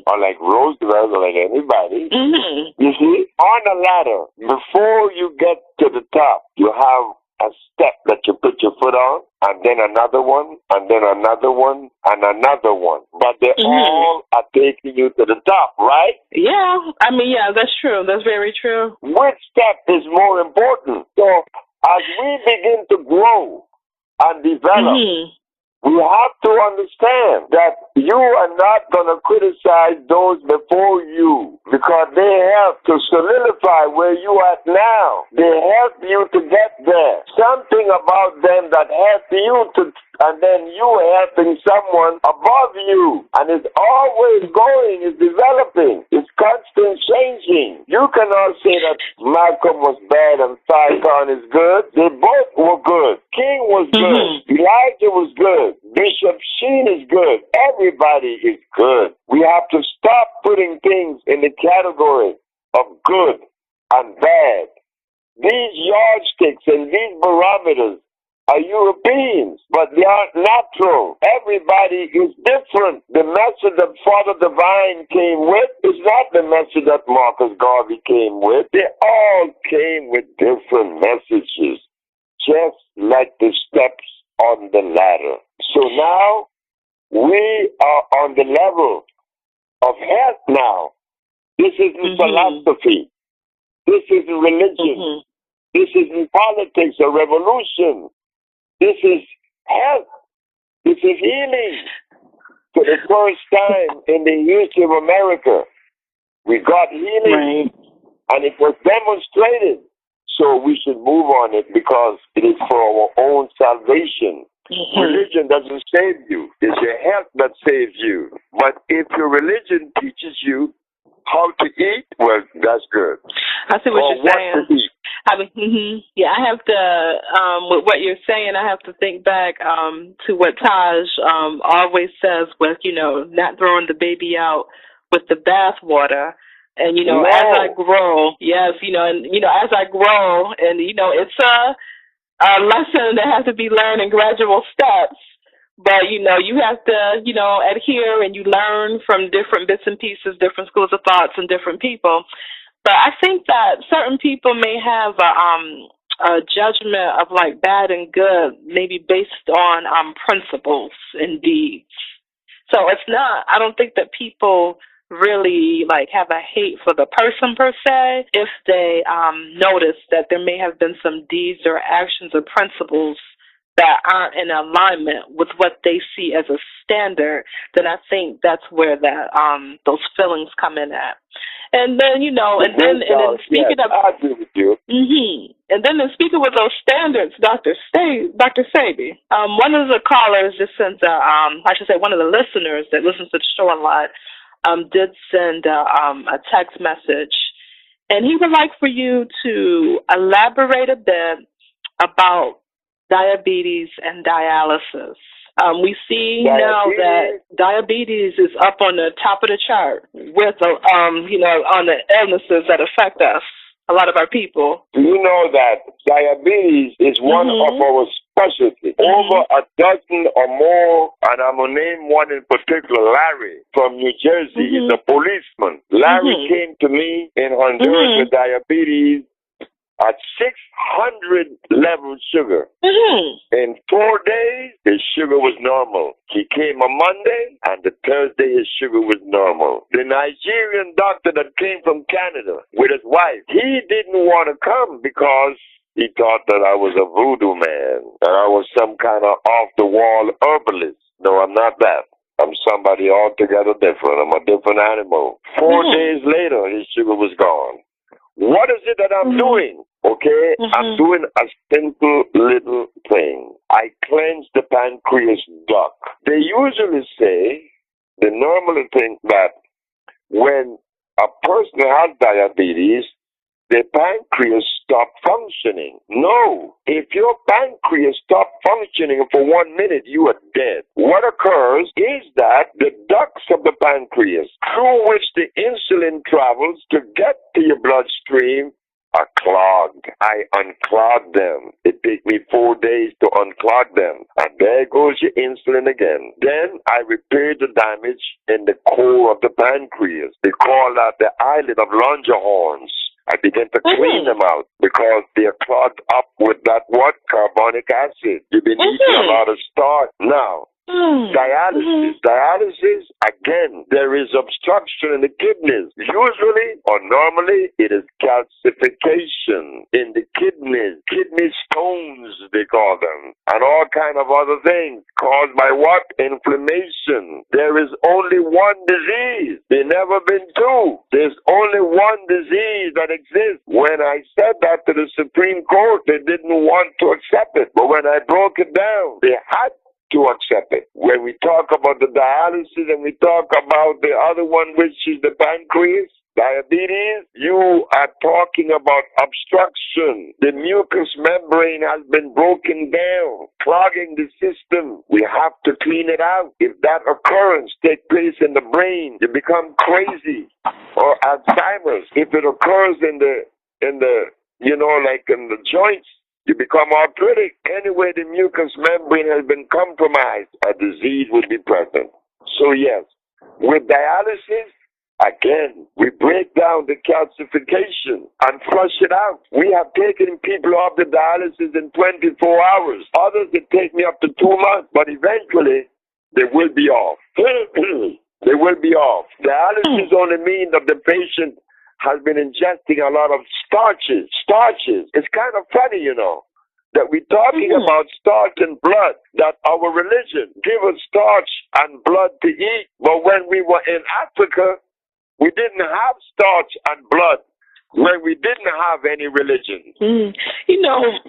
or like Roosevelt, or like anybody. You see, on a ladder, before you get to the top, you have a step that you put your foot on, and then another one, and then another one, and another one. But they all are taking you to the top, right? Yeah. I mean, yeah, that's true. That's very true. Which step is more important? So as we begin to grow and develop, we have to understand that you are not going to criticize those before you, because they help to solidify where you are at now. They help you to get there. Something about them that helps you to, and then you helping someone above you. And it's always going, it's developing, it's constant changing. You cannot say that Malcolm was bad and Farrakhan is good. They both were good. King was good. Elijah was good. Bishop Sheen is good. Everybody is good. We have to stop putting things in the category of good and bad. These yardsticks and these barometers are Europeans, but they aren't natural. Everybody is different. The message that Father Divine came with is not the message that Marcus Garvey came with. They all came with different messages, just like the steps on the ladder. So now we are on the level of health now. This isn't philosophy. This isn't religion. This isn't politics or revolution. This is health. This is healing. For the first time in the history of America, we got healing, and it was demonstrated. So we should move on it, because it is for our own salvation. Religion doesn't save you. It's your health that saves you. But if your religion teaches you how to eat, well, that's good. I see what you're saying. To eat. Yeah, I have to, with what you're saying, I have to think back to what Taj always says with, not throwing the baby out with the bathwater. And, as I grow, yes, as I grow, and, it's a lesson that has to be learned in gradual steps. But, you have to, adhere, and you learn from different bits and pieces, different schools of thoughts and different people. But I think that certain people may have a judgment of like bad and good, maybe based on principles and deeds. So it's not, I don't think that people really like have a hate for the person per se if they notice that there may have been some deeds or actions or principles that aren't in alignment with what they see as a standard. Then I think that's where that those feelings come in at. And then, you know, and then speaking of, I agree with you. And then speaking with those standards, Dr. Sebi, one of the callers just sent I should say one of the listeners that listens to the show a lot, did send a text message, and he would like for you to elaborate a bit about diabetes and dialysis. We see now that diabetes is up on the top of the chart with, you know, on the illnesses that affect us, a lot of our people. You know that diabetes is one of our specialties. Over a dozen or more, and I'm going to name one in particular, Larry from New Jersey. He's a policeman. Larry came to me in Honduras with diabetes at 600 level sugar. In 4 days, his sugar was normal. He came on Monday, and the Thursday his sugar was normal. The Nigerian doctor that came from Canada with his wife, he didn't want to come because he thought that I was a voodoo man, and I was some kind of off-the-wall herbalist. No, I'm not that. I'm somebody altogether different. I'm a different animal. 4 days later, his sugar was gone. What is it that I'm doing? Okay, I'm doing a simple little thing. I cleanse the pancreas duct. They usually say, they normally think that when a person has diabetes, the pancreas stop functioning. No. If your pancreas stop functioning for 1 minute, you are dead. What occurs is that the ducts of the pancreas through which the insulin travels to get to your bloodstream are clogged. I unclog them. It takes me 4 days to unclog them. And there goes your insulin again. Then I repair the damage in the core of the pancreas. They call that the islet of Langerhans. I begin to clean them out because they're clogged up with that what? Carbonic acid. You've been eating a lot of starch. Now, dialysis, again, there is obstruction in the kidneys. Usually, or normally, it is calcification in the kidneys. Kidney stones, they call them. And all kind of other things caused by what? Inflammation. There is only one disease. There never been two. There's only one disease that exists. When I said that to the Supreme Court, they didn't want to accept it. But when I broke it down, they had to accept it. When we talk about the dialysis and we talk about the other one, which is the pancreas, diabetes, you are talking about obstruction. The mucous membrane has been broken down, clogging the system. We have to clean it out. If that occurrence takes place in the brain, you become crazy. Or Alzheimer's. If it occurs in the you know, like in the joints, you become arthritic. Anyway, the mucous membrane has been compromised, a disease will be present. So yes, with dialysis, again, we break down the calcification and flush it out. We have taken people off the dialysis in 24 hours. Others, it take me up to 2 months, but eventually, they will be off. They will be off. Dialysis only means that the patient has been ingesting a lot of starches. It's kind of funny, you know, that we're talking about starch and blood, that our religion give us starch and blood to eat. But when we were in Africa, we didn't have starch and blood when we didn't have any religion. You know,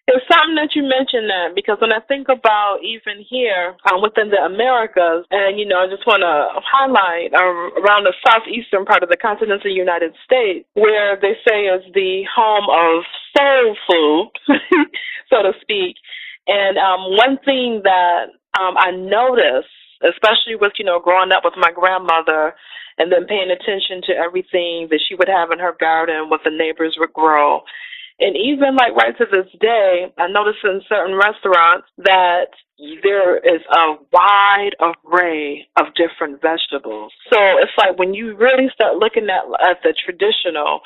it's something that you mentioned that, because when I think about even here within the Americas, and, you know, I just want to highlight around the southeastern part of the continental United States, where they say is the home of soul food, so to speak. And one thing that I noticed, especially with, you know, growing up with my grandmother and then paying attention to everything that she would have in her garden, what the neighbors would grow, And even like right to this day, I notice in certain restaurants that there is a wide array of different vegetables. So it's like when you really start looking at the traditional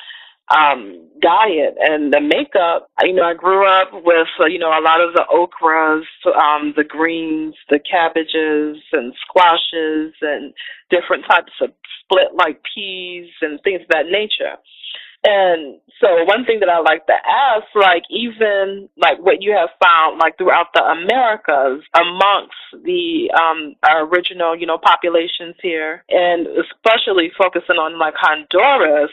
diet and the makeup, I grew up with, a lot of the okras, the greens, the cabbages and squashes and different types of split like peas and things of that nature. And so one thing that I like to ask, like even like what you have found like throughout the Americas amongst the our original, populations here, and especially focusing on like Honduras,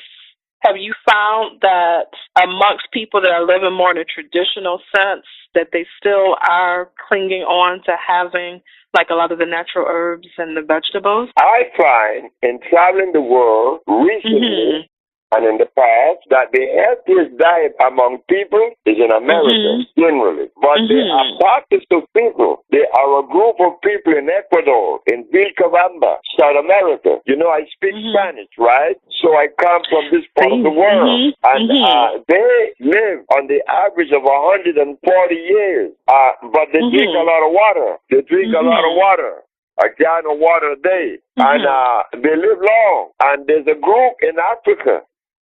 have you found that amongst people that are living more in a traditional sense that they still are clinging on to having like a lot of the natural herbs and the vegetables? I find in traveling the world recently and in the past that the healthiest diet among people is in America, generally. But there are pockets of people. There are a group of people in Ecuador, in Vilcabamba, South America. I speak Spanish, right? So I come from this part of the world. And they live on the average of 140 years. But they drink a lot of water. They drink a lot of water. A gallon of water a day. And they live long. And there's a group in Africa,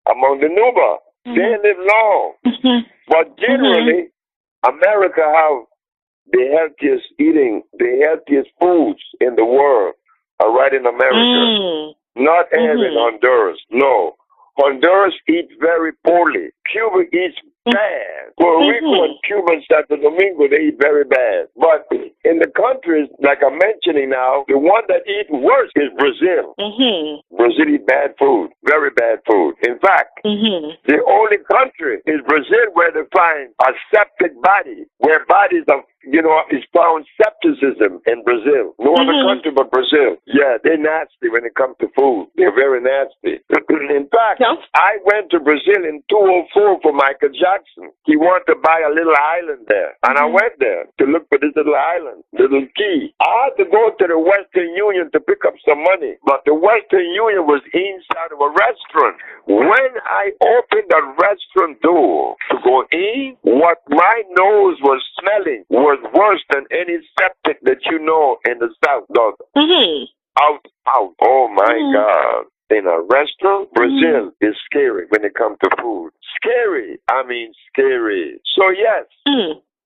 among the Nuba, they live long. But generally, America have the healthiest foods in the world are right in America. Not here in Honduras. No. Honduras eats very poorly. Cuba eats bad. Puerto Rico and Cuba and Santo Domingo, they eat very bad. But in the countries, like I'm mentioning now, the one that eats worse is Brazil. Brazil eats bad food, very bad food. In fact, the only country is Brazil where they find a septic body, where bodies of, is found septicism in Brazil. No other country but Brazil. Yeah, they're nasty when it comes to food. They're very nasty. In fact, I went to Brazil in 2004 for Michael Jackson. He wanted to buy a little island there. And I went there to look for this little island, little key. I had to go to the Western Union to pick up some money. But the Western Union was inside of a restaurant. When I opened the restaurant door to go in, what my nose was smelling was worse than any septic that you know in the South does. Out. Oh my God. In a restaurant, Brazil is scary when it comes to food. Scary. I mean scary. So yes,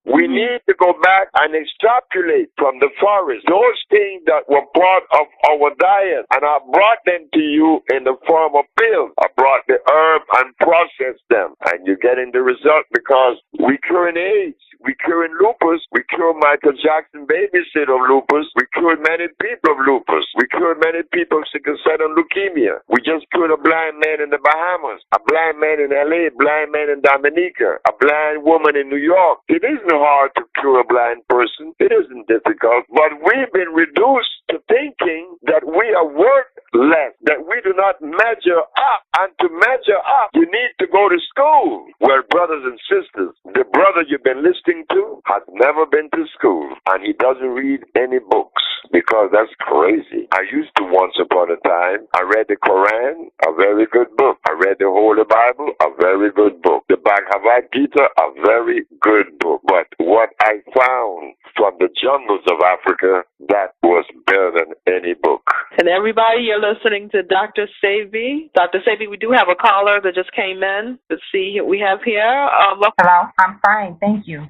we need to go back and extrapolate from the forest those things that were part of our diet. And I brought them to you in the form of pills. I brought the herb and processed them. And you're getting the result because we curing AIDS. We curing lupus. We cure Michael Jackson babysit of lupus. We cured many people of lupus. We cured many people of sickle cell and leukemia. We just cured a blind man in the Bahamas, a blind man in LA, a blind man in Dominica, a blind woman in New York. It isn't hard to cure a blind person. It isn't difficult. But we've been reduced to thinking that we are worth less, that we do not measure up. And to measure up, you need to go to school. Well, brothers and sisters, the brother you've been listening to has never been to school, and he doesn't read any books because that's crazy. I used to once upon a time. I read the Quran, a very good book. I read the Holy Bible, a very good book. The Bhagavad Gita, a very good book. But what I found from the jungles of Africa, that was better than any book. And everybody, you're listening to Dr. Sebi. Dr. Sebi, we do have a caller that just came in. Let's see what we have here. Hello, I'm fine, thank you.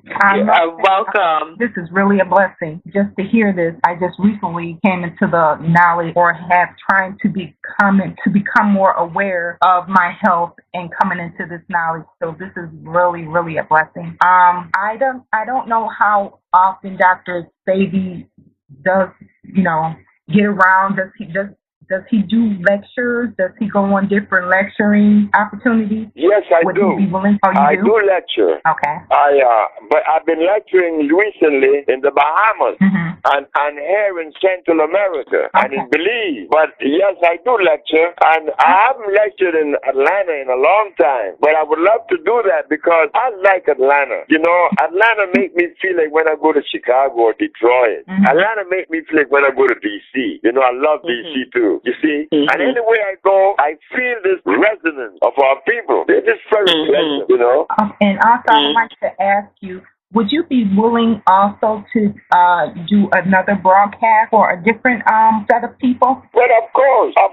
Welcome. This is really a blessing just to hear this. I just recently came into the knowledge, or have trying to become more aware of my health and coming into this knowledge. So this is really, really a blessing. I don't know how often Dr. Sebi does, get around. Does he do lectures? Does he go on different lecturing opportunities? Yes, I do. He be willing? Oh, I do lecture. Okay. But I've been lecturing recently in the Bahamas and here in Central America and in Belize. But yes, I do lecture, and I haven't lectured in Atlanta in a long time. But I would love to do that because I like Atlanta. Atlanta make me feel like when I go to Chicago or Detroit. Atlanta make me feel like when I go to D.C. I love D.C. too. You see? And anywhere I go, I feel this resonance of our people. They're the just very pleasant, you know. And also, I would like to ask you, would you be willing also to do another broadcast for a different set of people? Well, of course I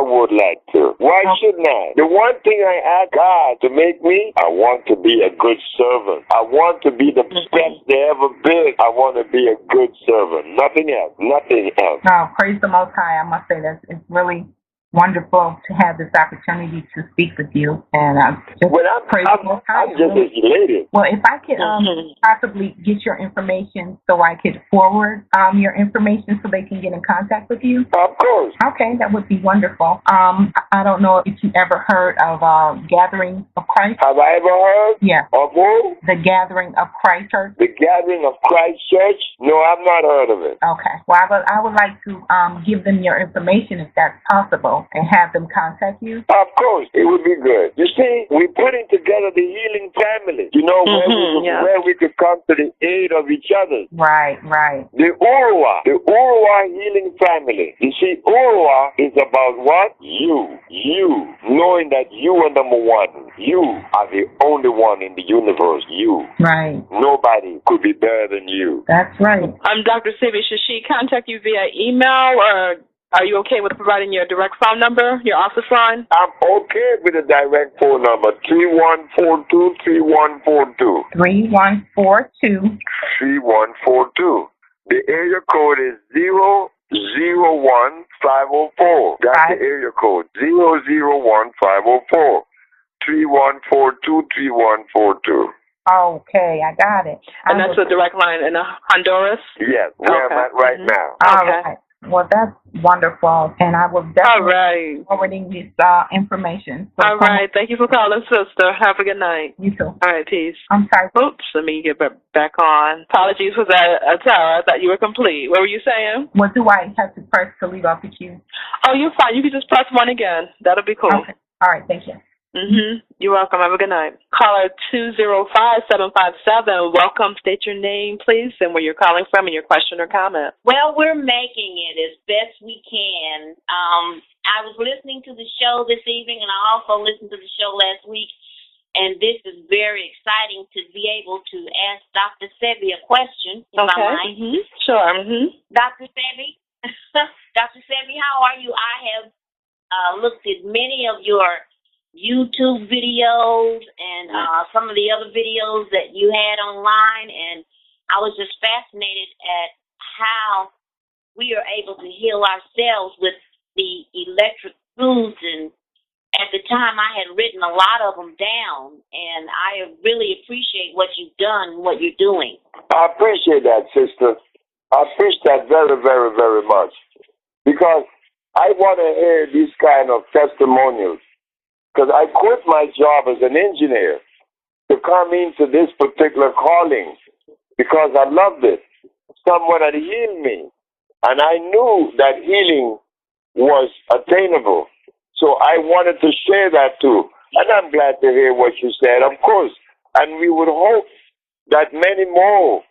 would like to. Why shouldn't I? The one thing I ask God to make me, I want to be a good servant. I want to be the best there ever been. I want to be a good servant. Nothing else. Nothing else. Oh, praise the Most High. I must say that it's really wonderful to have this opportunity to speak with you, and I'm just elated. Well, if I could possibly get your information so I could forward your information so they can get in contact with you. Of course. Okay, that would be wonderful. I don't know if you ever heard of Gathering of Christ. Have I ever heard? Yeah. Of who? The Gathering of Christ Church. The Gathering of Christ Church? No, I've not heard of it. Okay. Well, I would like to give them your information if that's possible, and have them contact you? Of course, it would be good. You see, we're putting together the healing family. You know, where we could come to the aid of each other. Right. The Uruwa healing family. You see, Uruwa is about what? You. Knowing that you are number one. You are the only one in the universe. You. Right. Nobody could be better than you. That's right. Dr. Sebi, should she contact you via email, or are you okay with providing your direct phone number, your office line? I'm okay with the direct phone number, 3142-3142. 3142. The area code is 001504. That's the area code, 001504. 3142-3142. Okay, I got it. And that's a direct line in Honduras? Yes, where I'm at right now. All right. Well, that's wonderful, and I will definitely forwarding this information. So all right. Thank you for calling, sister. Have a good night. You too. All right, peace. I'm sorry. Oops, let me get back on. Apologies for that, Tara. I thought you were complete. What were you saying? What do I have to press to leave off the queue? Oh, you're fine. You can just press 1 again. That'll be cool. Okay. All right. Thank you. You're welcome. Have a good night. Caller 205-757. Welcome. State your name, please, and where you're calling from, and your question or comment. Well, we're making it as best we can. I was listening to the show this evening, and I also listened to the show last week, and this is very exciting to be able to ask Dr. Sebi a question, if I might. Sure. Dr. Sebi, Dr. Sebi, how are you? I have looked at many of your YouTube videos and some of the other videos that you had online, and I was just fascinated at how we are able to heal ourselves with the electric foods, and at the time I had written a lot of them down, and I really appreciate what you've done and what you're doing. I appreciate that, sister. I appreciate that very, very, very much, because I want to hear these kind of testimonials. Because I quit my job as an engineer to come into this particular calling because I loved it. Someone had healed me, and I knew that healing was attainable. So I wanted to share that too. And I'm glad to hear what you said, of course. And we would hope that many more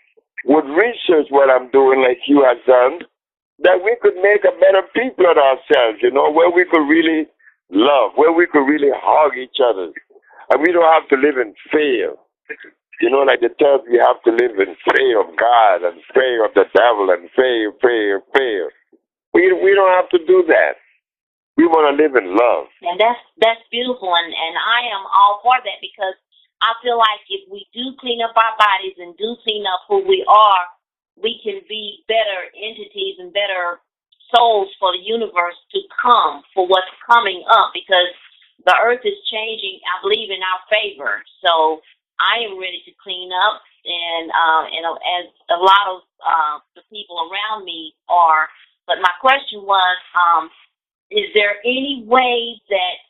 would research what I'm doing like you have done, that we could make a better people of ourselves, where we could really love, where we could really hug each other. And we don't have to live in fear. Like the term, we have to live in fear of God and fear of the devil and fear. We don't have to do that. We want to live in love. And that's beautiful, and I am all for that, because I feel like if we do clean up our bodies and do clean up who we are, we can be better entities and better souls for the universe to come, for what's coming up, because the earth is changing, I believe, in our favor. So I am ready to clean up, and as a lot of the people around me are. But my question was, is there any way that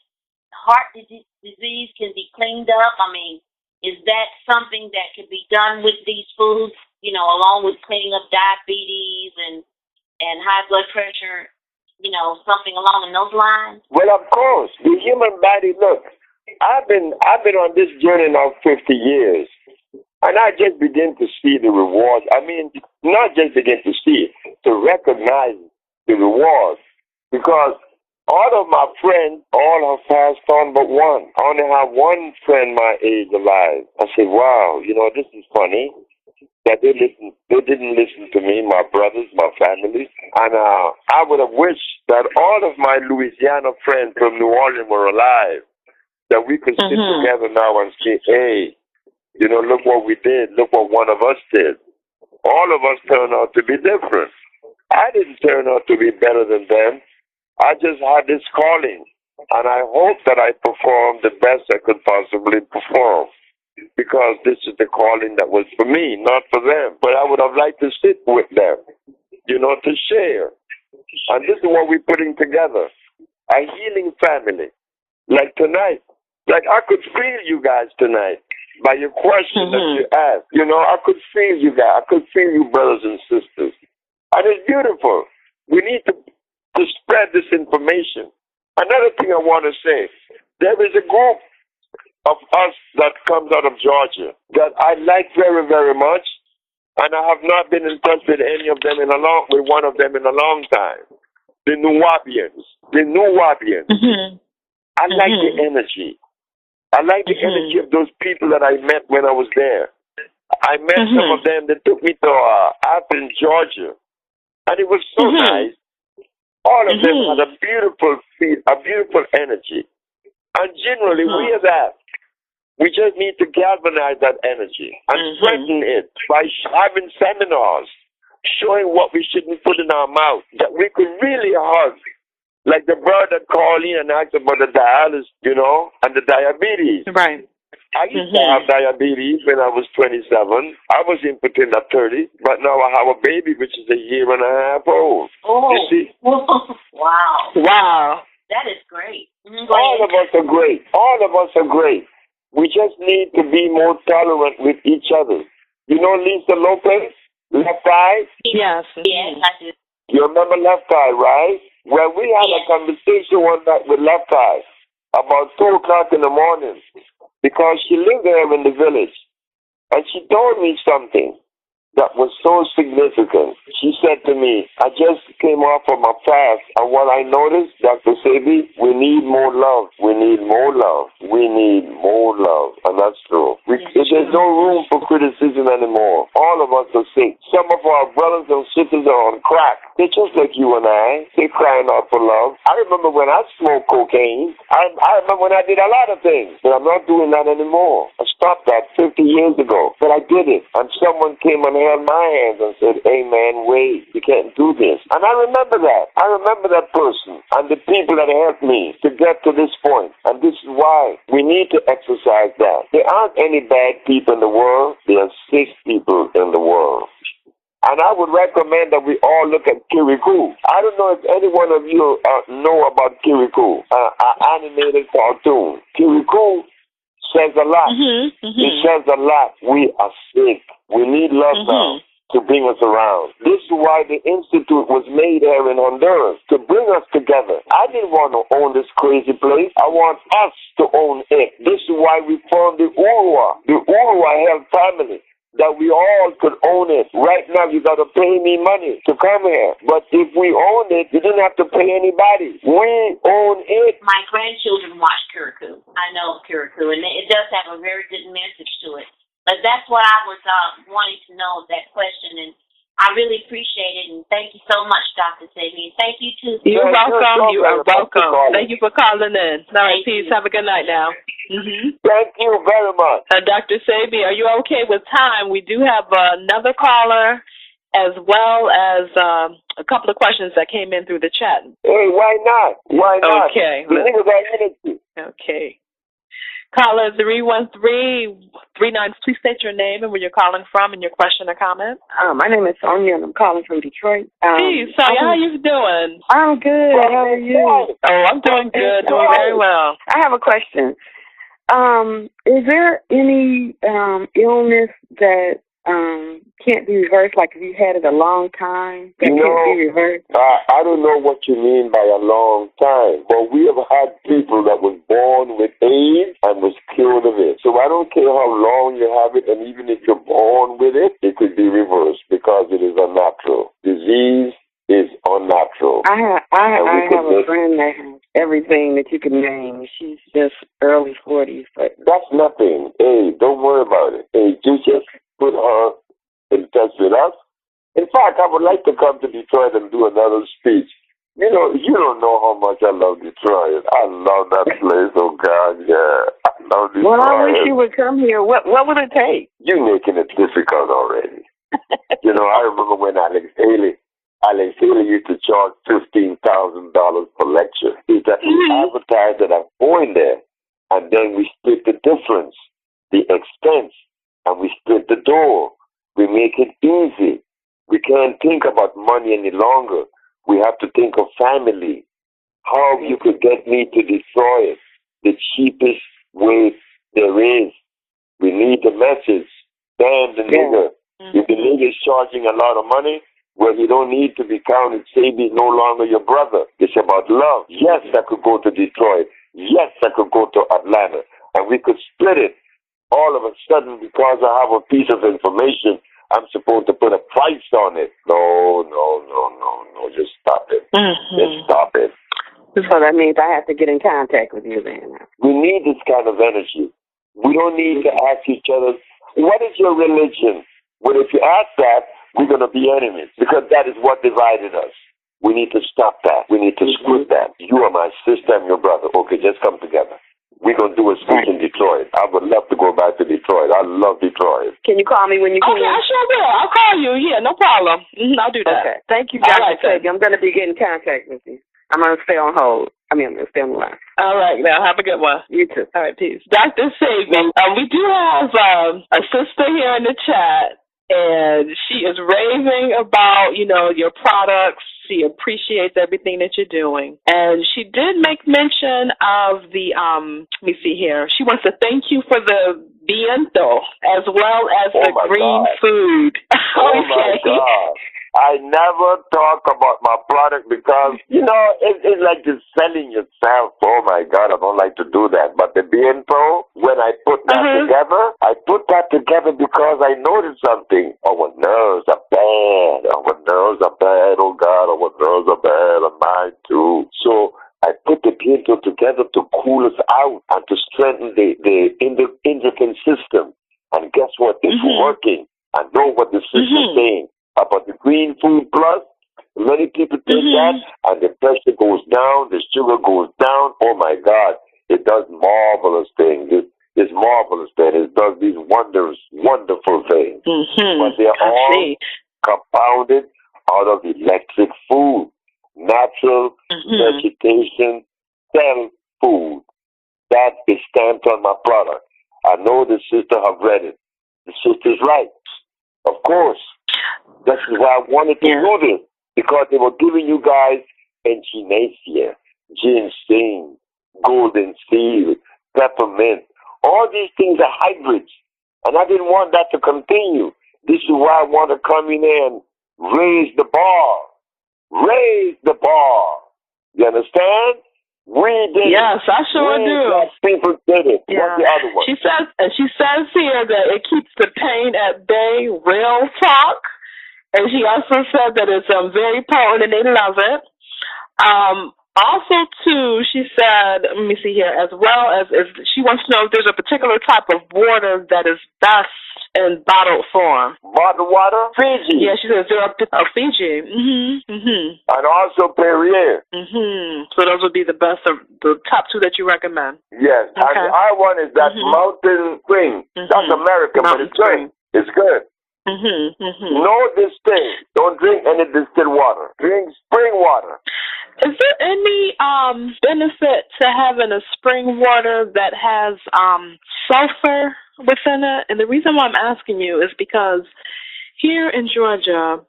heart disease can be cleaned up? I mean, is that something that could be done with these foods, along with cleaning up diabetes and high blood pressure, something along those lines? Well, of course, the human body. Look, I've been on this journey now 50 years, and I just begin to see the rewards. I mean, not just begin to see it, to recognize the rewards, because All of my friends, all have passed on but one. I only have one friend my age alive. I said, wow, this is funny that they didn't listen to me, my brothers, my family. And I would have wished that all of my Louisiana friends from New Orleans were alive, that we could sit together now and say, hey, look what we did. Look what one of us did. All of us turned out to be different. I didn't turn out to be better than them. I just had this calling, and I hope that I performed the best I could possibly perform, because this is the calling that was for me, not for them. But I would have liked to sit with them, to share. And this is what we're putting together, a healing family. Like tonight, I could feel you guys tonight by your question that you asked. I could feel you guys. I could feel you, brothers and sisters. And it's beautiful. We need to spread this information. Another thing I want to say, there is a group of us that comes out of Georgia that I like very, very much, and I have not been in touch with any of them with one of them in a long time. The Nuwabians. I like the energy. I like the energy of those people that I met when I was there. I met some of them that took me to Athens, Georgia, and it was so nice. All of them had a beautiful energy. And generally, we are that. We just need to galvanize that energy and strengthen it by having seminars, showing what we shouldn't put in our mouth, that we could really hug. Like the brother that called in and asked about the dialysis, and the diabetes. Right. I used to have diabetes when I was 27. I was impotent at 30, but now I have a baby which is a year and a half old. Oh. You see? Wow. That is great. All of us are great. All of us are great. We just need to be more tolerant with each other. You know Lisa Lopez? Left Eye? Yes. Yes, I do. You remember Left Eye, right? Well, we had a conversation one night with Left Eye about 2 o'clock in the morning, because she lived there in the village, and she told me something that was so significant. She said to me, I just came off of my fast, and what I noticed, Dr. Sebi, we need more love. We need more love. We need more love. And that's true. There's no room for criticism anymore. All of us are sick. Some of our brothers and sisters are on crack. They're just like you and I. They're crying out for love. I remember when I smoked cocaine. I remember when I did a lot of things, but I'm not doing that anymore. I stopped that 50 years ago, but I did it. And someone came and held my hands and said, hey man, wait, you can't do this. And I remember that. I remember that person and the people that helped me to get to this point. And this is why we need to exercise that. There aren't any bad people in the world. There are sick people in the world. And I would recommend that we all look at Kirikou. I don't know if any one of you know about Kirikou, an animated cartoon. Kirikou says a lot. It says a lot. We are sick. We need love now to bring us around. This is why the Institute was made here in Honduras, to bring us together. I didn't want to own this crazy place. I want us to own it. This is why we formed the Urua Health Family, that we all could own it. Right now, you got to pay me money to come here. But if we own it, you didn't have to pay anybody. We own it. My grandchildren watch Kirikou. I know Kirikou, and it does have a very good message to it. But that's what I was wanting to know, that question, and I really appreciate it, and thank you so much, Dr. Sebi. Thank you, too. You're welcome. You are welcome. Thank you for calling in. All right, peace. Have a good night now. Thank you very much. Dr. Sebi, are you okay with time? We do have another caller, as well as a couple of questions that came in through the chat. Hey, why not? Why not? Okay. The niggas are energy. Okay. Caller 313-39, please state your name and where you're calling from and your question or comment. My name is Sonia, and I'm calling from Detroit. Hey, Sonia, how you doing? I'm good. How are you? Oh, I'm doing good. Doing very well. I have a question. Is there any illness that can't be reversed, like if you had it a long time, that can't be reversed? I don't know what you mean by a long time, but we have had people that was born with AIDS and was cured of it. So I don't care how long you have it, and even if you're born with it, it could be reversed because it is a natural disease is unnatural. I have a friend that has everything that you can name. She's just early 40s, but that's nothing. Hey, don't worry about it. Hey, you just put her in touch with us. In fact, I would like to come to Detroit and do another speech. You know, you don't know how much I love Detroit. I love that place. Oh, God, yeah. I love Detroit. Well, I wish you would come here. What would it take? You're making it difficult already. You know, I remember when Alex Haley used to charge $15,000 per lecture. Is that we advertised that I'm going there, and then we split the difference, the expense, and we split the door. We make it easy. We can't think about money any longer. We have to think of family. How you could get me to Detroit the cheapest way there is. We need the message. Damn the nigger. If the nigger is charging a lot of money, well, you don't need to be counted. Sebi is no longer your brother. It's about love. Yes, I could go to Detroit. Yes, I could go to Atlanta. And we could split it. All of a sudden, because I have a piece of information, I'm supposed to put a price on it. No. Just stop it. Just stop it. So that means I have to get in contact with you then. We need this kind of energy. We don't need to ask each other, what is your religion? Well, if you ask that, we're going to be enemies because that is what divided us. We need to stop that. We need to split that. You are my sister and your brother. Okay, just come together. We're going to do a speech in Detroit. I would love to go back to Detroit. I love Detroit. Can you call me when you can? Okay, I sure will. I'll call you. Yeah, no problem. I'll do that. Okay. Thank you, Dr. Sebi. I'm going to be getting in contact with you. I'm going to stay on hold. I'm going to stay on the line. All right, now. Have a good one. You too. All right, peace. Dr. Sebi, we do have a sister here in the chat, and she is raving about, your products. She appreciates everything that you're doing. And she did make mention of the, let me see here. She wants to thank you for the viento as well as the green food. Oh, my God. I never talk about my product because, it's like just selling yourself. Oh, my God, I don't like to do that. But the viento, when I put that together, I put that together because I noticed something. Our nerves are bad. Our nerves are bad. Oh, God, our nerves are bad. And mine, too. So I put the viento together to cool us out and to strengthen the endocrine system. And guess what? It's working. I know what the system's saying. About the green food plus, many people take that and the pressure goes down, the sugar goes down. Oh my God, it does marvelous things. It's marvelous that it does these wonderful things. But they're all compounded out of electric food, natural vegetation, cell food. That is stamped on my product. I know the sister have read it. The sister's right. Of course. That's why I wanted to do this, because they were giving you guys echinacea, ginseng, golden seal, peppermint. All these things are hybrids, and I didn't want that to continue. This is why I want to come in there and raise the bar. Raise the bar. You understand? We did it. Yes, I sure do. People did it. What's the other one? She says here that it keeps the pain at bay, real talk. And she also said that it's very potent and they love it. Also, too, she said, let me see here, as well as she wants to know if there's a particular type of water that is best in bottled form. Bottled water? Fiji. Yeah, she says Fiji. And also Perrier. So those would be the best, the top two that you recommend. Yes. Okay. And our one is that Mountain Spring. That's American, but it's good. It's good. Know this thing. Don't drink any distilled water. Drink spring water. Is there any benefit to having a spring water that has sulfur within it? And the reason why I'm asking you is because here in Georgia,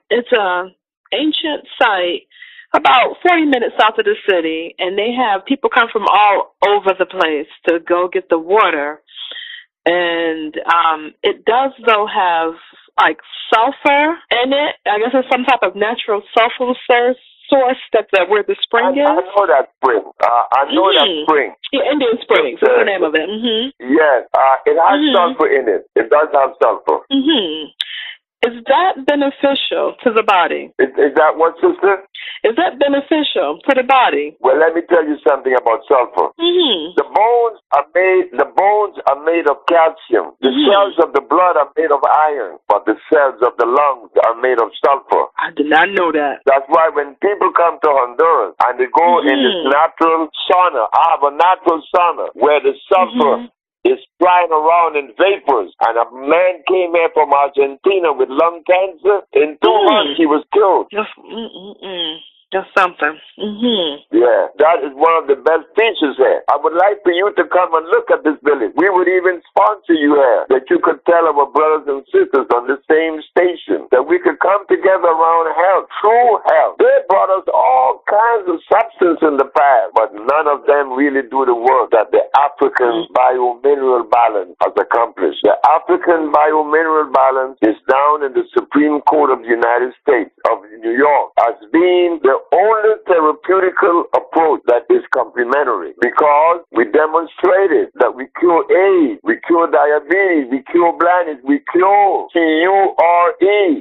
it's a ancient site about 40 minutes south of the city, and they have people come from all over the place to go get the water. And it does, though, have, like, sulfur in it. I guess it's some type of natural sulfur source that's where the spring is. I know that spring. I know that spring. Yeah, Indian Springs. That's the name of it. Yes. It has sulfur in it. It does have sulfur. Is that beneficial to the body? Is that what, sister? Is that beneficial to the body? Well, let me tell you something about sulfur. Mm-hmm. The bones are made of calcium. The cells of the blood are made of iron, but the cells of the lungs are made of sulfur. I did not know that. That's why when people come to Honduras and they go in this natural sauna, I have a natural sauna where the sulfur is flying around in vapors. And a man came here from Argentina with lung cancer. In 2 months, he was killed. Just something. Yeah, that is one of the best features here. I would like for you to come and look at this village. We would even sponsor you here, that you could tell our brothers and sisters on the same station that we could come together around health, true health. They brought us all kinds of substance in the past, but none of them really do the work that the African biomineral balance has accomplished. The African biomineral balance is down in the Supreme Court of the United States of New York as being the only therapeutical approach that is complementary, because we demonstrated that we cure AIDS, we cure diabetes, we cure blindness, we cure CURE.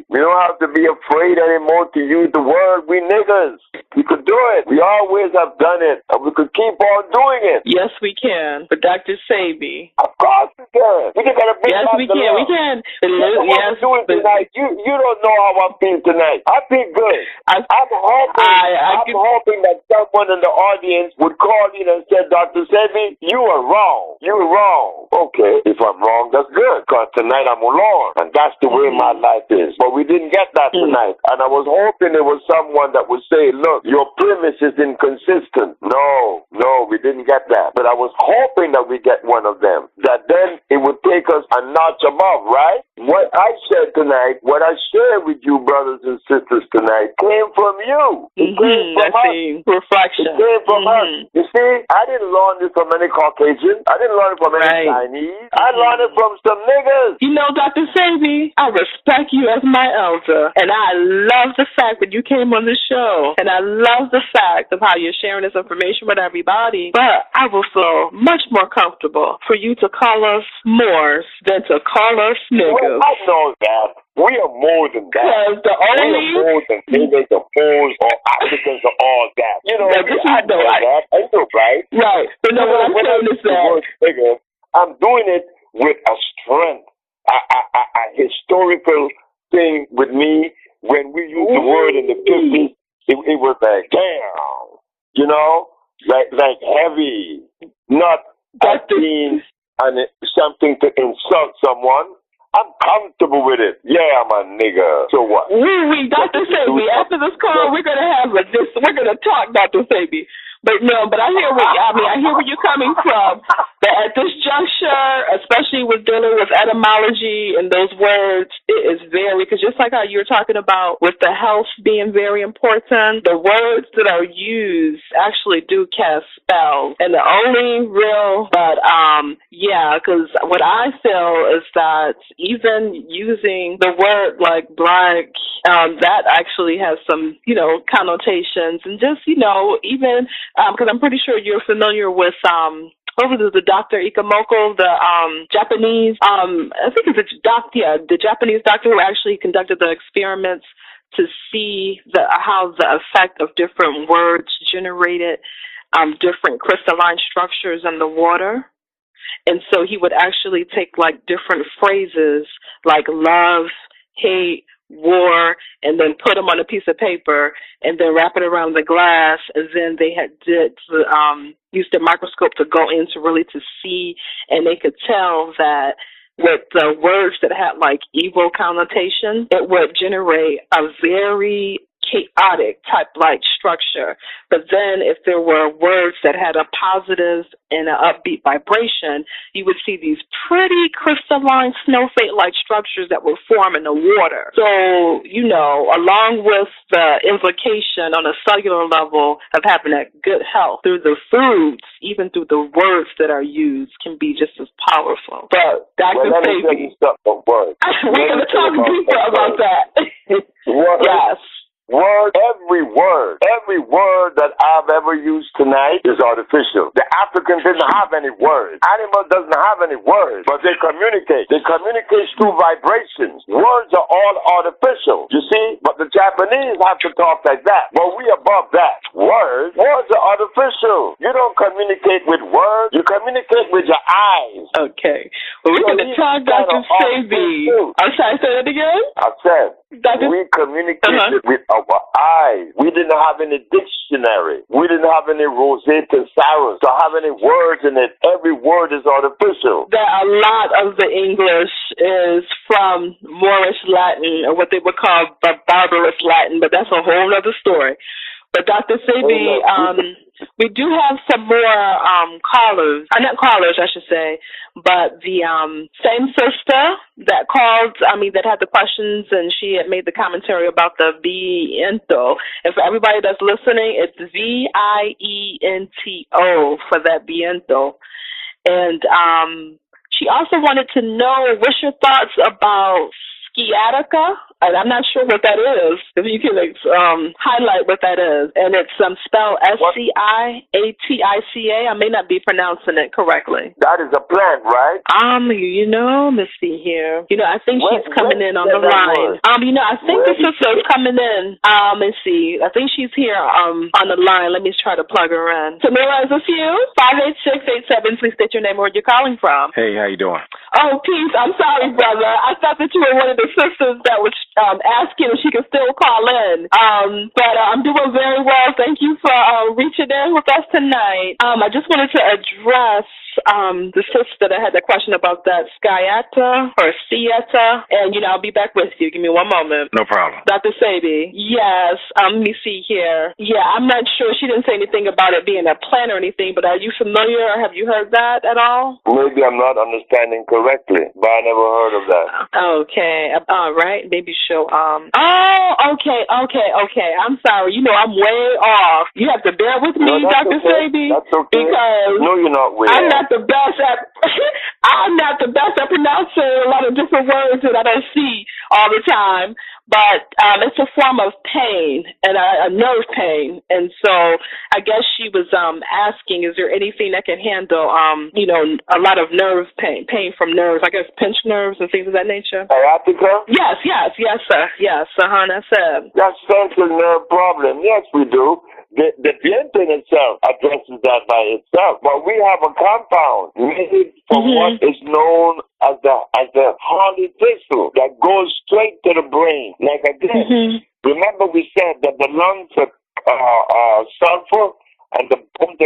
We don't have to be afraid anymore to use the word we niggers. We could do it. We always have done it, and we could keep on doing it. Yes, we can. But Dr. Sabi. Of course we can. We just gotta bring yes, we can. We can. What we're doing tonight, you don't know how I feel tonight. I feel good. I'm hoping that someone in the audience would call in and say, Dr. Sebi, you are wrong. You are wrong. Okay, if I'm wrong, that's good, because tonight I'm alone, and that's the way my life is. But we didn't get that tonight, and I was hoping there was someone that would say, look, your premise is inconsistent. No, we didn't get that. But I was hoping that we get one of them, that then it would take us a notch above, right? What I said tonight, what I shared with you, brothers and sisters, tonight, came from you. It came from us. Reflection. It came from us. You see, I didn't learn this from any Caucasian. I didn't learn it from any Chinese. I learned it from some niggas. You know, Dr. Sabi, I respect you as my elder, and I love the fact that you came on the show, and I love the fact of how you're sharing this information with everybody, but I will feel much more comfortable for you to call us Moors than to call us niggas. Well, I know that. We are more than that. We are more than niggas or Moors or Africans or all that. You know, I know that. I know, right? Right. But no, what I'm saying is that I'm doing it with a strength, a historical thing with me. When we used the word in the 50s, it was like, damn, you know, like heavy, not being something to insult someone. I'm comfortable with it. Yeah, I'm a nigga. So what? Dr. Sebi, after this call, we're gonna talk, Dr. Sebi. But no, but I hear where you're coming from. But at this juncture, especially with dealing with etymology and those words, it is because just like how you were talking about with the health being very important, the words that are used actually do cast spells. And the only real, because what I feel is that even using the word like black, that actually has some, connotations, and just, even because I'm pretty sure you're familiar with the Dr. Ikamoko, the Japanese, I think it's the Japanese doctor who actually conducted the experiments to see how the effect of different words generated different crystalline structures in the water. And so he would actually take like different phrases like love, hate, war, and then put them on a piece of paper and then wrap it around the glass, and then they used the microscope to go in to see, and they could tell that with the words that had like evil connotation, it would generate a very chaotic type like structure. But then if there were words that had a positive and an upbeat vibration, you would see these pretty crystalline snowflake like structures that would form in the water. So, along with the implication on a cellular level of having that good health through the foods, even through the words that are used, can be just as powerful. But Dr. Sebi, we're going to talk deeper about that. What? Yes. Every word that I've ever used tonight is artificial. The African didn't have any words. Animal doesn't have any words, but they communicate. They communicate through vibrations. Words are all artificial, you see? But the Japanese have to talk like that. But we above that. Words are artificial. You don't communicate with words. You communicate with your eyes. Okay. Well, we're going to try Dr. Sebi. I'm sorry, say that again? I said, we communicated with our eyes. We didn't have any dictionary. We didn't have any Rosetta Thesaurus to have any words in it. Every word is artificial. A lot of the English is from Moorish Latin, or what they would call barbarous Latin, but that's a whole other story. But Dr. Sebi, we do have some more callers. Not callers, I should say, but the same sister that called, that had the questions, and she had made the commentary about the viento. And for everybody that's listening, it's viento for that viento. And she also wanted to know, what's your thoughts about sciatica? And I'm not sure what that is. If you can highlight what that is. And it's spelled Sciatica. I may not be pronouncing it correctly. That is a plant, right? Let's see here. I think she's coming in on the line. I think the sister is coming in. Let's see. I think she's here on the line. Let me try to plug her in. Tamira, is this you? 58687. Please state your name or where you're calling from. Hey, how you doing? Oh, peace. I'm sorry, brother. I thought that you were one of the sisters that was asking if she could still call in. But I'm doing very well. Thank you for reaching in with us tonight. I just wanted to address the sister that had the question about that sciatica or sieta, and I'll be back with you. Give me one moment. No problem. Dr. Sebi, yes. Let me see here. Yeah, I'm not sure. She didn't say anything about it being a plant or anything, but are you familiar or have you heard that at all? Maybe I'm not understanding correctly, but I never heard of that. Okay. All right. Maybe she'll. Okay. I'm sorry. I'm way off. You have to bear with me, Dr. Sebi. That's okay. Because no, you're not way I'm off. not the best at pronouncing a lot of different words that I don't see all the time. But it's a form of pain and a nerve pain, and so I guess she was asking, is there anything that can handle a lot of nerve pain from nerves? I guess pinched nerves and things of that nature. Sciatica? Yes, sir. Yes, that's it. That's central nerve problem. Yes, we do. The viento in itself addresses that by itself, but we have a compound made from what is known as the horny thistle that goes straight to the brain. Like again, remember we said that the lungs are sulfur and the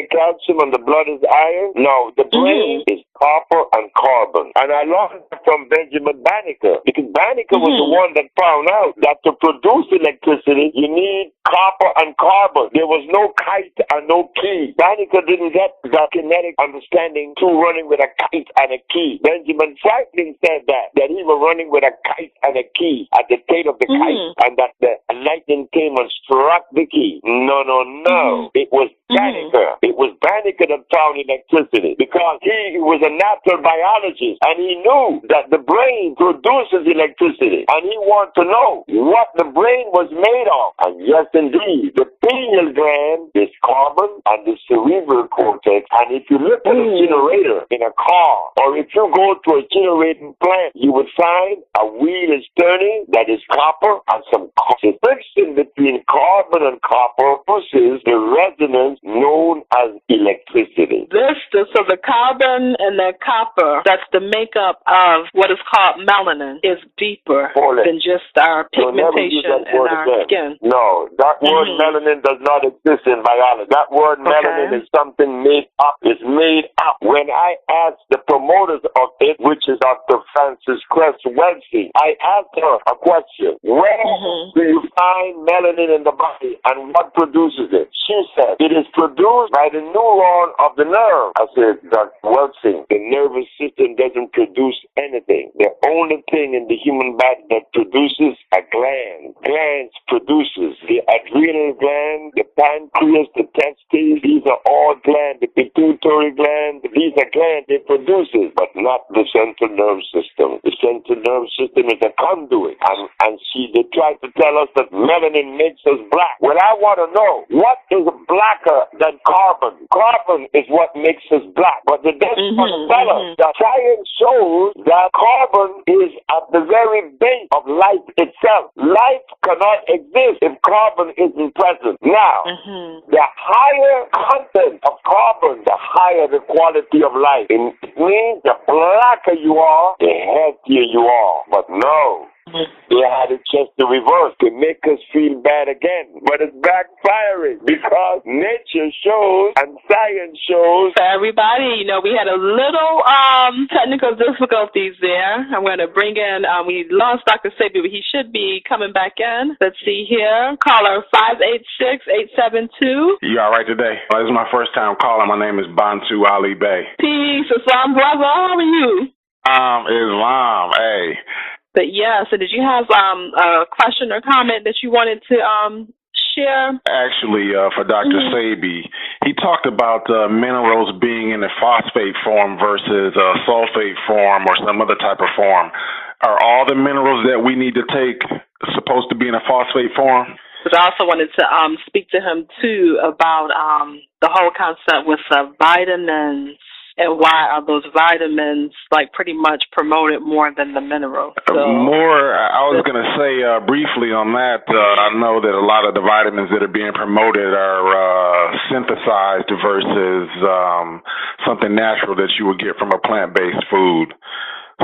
calcium and the blood is iron? No, the brain is copper and carbon. And I learned that from Benjamin Banneker, because Banneker was the one that found out that to produce electricity, you need copper and carbon. There was no kite and no key. Banneker didn't get the kinetic understanding through running with a kite and a key. Benjamin Franklin said that he was running with a kite and a key at the tail of the kite, and that the lightning came and struck the key. No. It was Banneker. It was Banneker that found electricity, because he was a natural biologist and he knew that the brain produces electricity, and he wanted to know what the brain was made of. And yes, indeed, the pineal gland is carbon and the cerebral cortex. And if you look at a generator in a car, or if you go to a generating plant, you would find a wheel is turning that is copper and some carbon. The friction between carbon and copper produces the resonance known as electricity. So the carbon and the copper, that's the makeup of what is called melanin, is deeper than just our pigmentation in our skin. No, that word melanin does not exist in biology. That word melanin is something made up. It's made up. When I asked the promoters of it, which is Dr. Frances Cress Welsing, I asked her a question. Where do you find melanin in the body and what produces it? She said, it is produced by the neuron of the nerve. I said, Dr. Welsing, the nervous system doesn't produce anything. The only thing in the human body that produces a gland. Glands produces the adrenal gland, the pancreas, the testes. These are all glands. The pituitary gland. These are glands. They produce it, but not the central nervous system. The central nervous system is a conduit. And they try to tell us that melanin makes us black. Well, I want to know, what is blacker than carbon? Carbon is what makes us black. But they don't want to tell us that science shows that carbon is at the very base of life itself. Life cannot exist if carbon isn't present. Now, the higher content of carbon, the higher the quality of life. It means the blacker you are, the healthier you are. But no. They had it just the reverse to make us feel bad again. But it's backfiring because nature shows and science shows. For everybody, we had a little technical difficulties there. I'm going to bring in, we lost Dr. Sebi, but he should be coming back in. Let's see here. Caller 586-872. You all right today? This is my first time calling. My name is Bantu Ali Bey. Peace, Islam brother. How are you? Islam, hey. But yeah, so did you have a question or comment that you wanted to share? Actually, for Dr. Sebi, he talked about minerals being in a phosphate form versus a sulfate form or some other type of form. Are all the minerals that we need to take supposed to be in a phosphate form? Because I also wanted to speak to him, too, about the whole concept with vitamins. And why are those vitamins pretty much promoted more than the minerals? So, I was going to say briefly on that, I know that a lot of the vitamins that are being promoted are synthesized versus something natural that you would get from a plant-based food.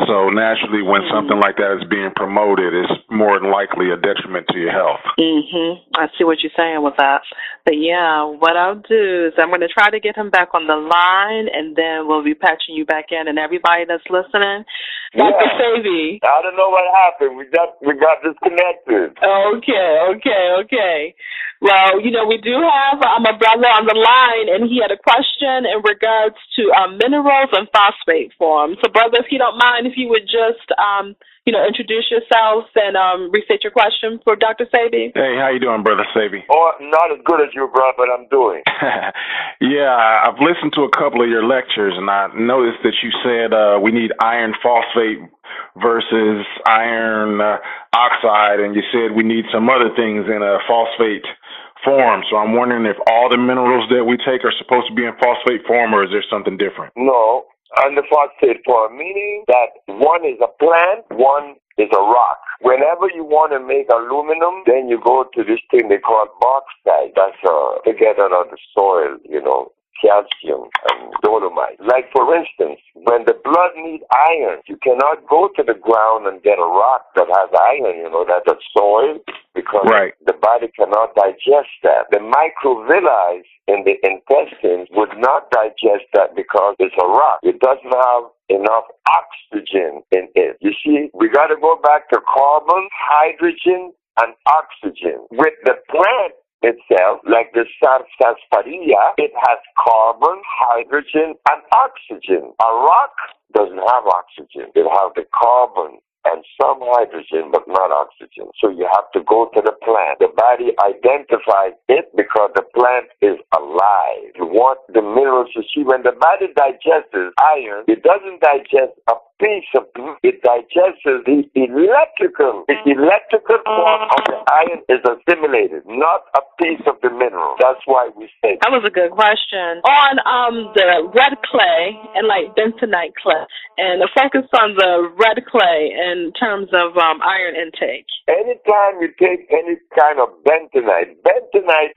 So naturally, when something like that is being promoted, it's more than likely a detriment to your health. I see what you're saying with that. But yeah, what I'll do is I'm going to try to get him back on the line, and then we'll be patching you back in. And everybody that's listening, Dr. Sebi. I don't know what happened. We got disconnected. Okay. Well, we do have a brother on the line, and he had a question in regards to minerals and phosphate forms. So, brother, if you don't mind, if you would just, introduce yourself and restate your question for Dr. Sebi. Hey, how you doing, Brother Sebi? Oh, not as good as you, bro, but I'm doing. Yeah, I've listened to a couple of your lectures, and I noticed that you said we need iron phosphate versus iron oxide, and you said we need some other things in a phosphate form. So I'm wondering if all the minerals that we take are supposed to be in phosphate form, or is there something different? No. And the phosphate form, meaning that one is a plant, one is a rock. Whenever you want to make aluminum, then you go to this thing they call bauxite. That's together on the soil, calcium and dolomite. Like, for instance, when the blood needs iron, you cannot go to the ground and get a rock that has iron, that's a soil, because the body cannot digest that. The microvilli in the intestines would not digest that because it's a rock. It doesn't have enough oxygen in it. You see, we got to go back to carbon, hydrogen, and oxygen. With the plant itself, like the sarsaparilla, it has carbon, hydrogen, and oxygen. A rock doesn't have oxygen. It has the carbon and some hydrogen, but not oxygen. So you have to go to the plant. The body identifies it because the plant is alive. You want the minerals to see. When the body digests iron, it doesn't digest a piece of it, digests the electrical. The electrical form of the iron is assimilated, not a piece of the mineral. That's why we say. That was a good question. On the red clay and bentonite clay, and the focus on the red clay in terms of iron intake. Anytime you take any kind of bentonite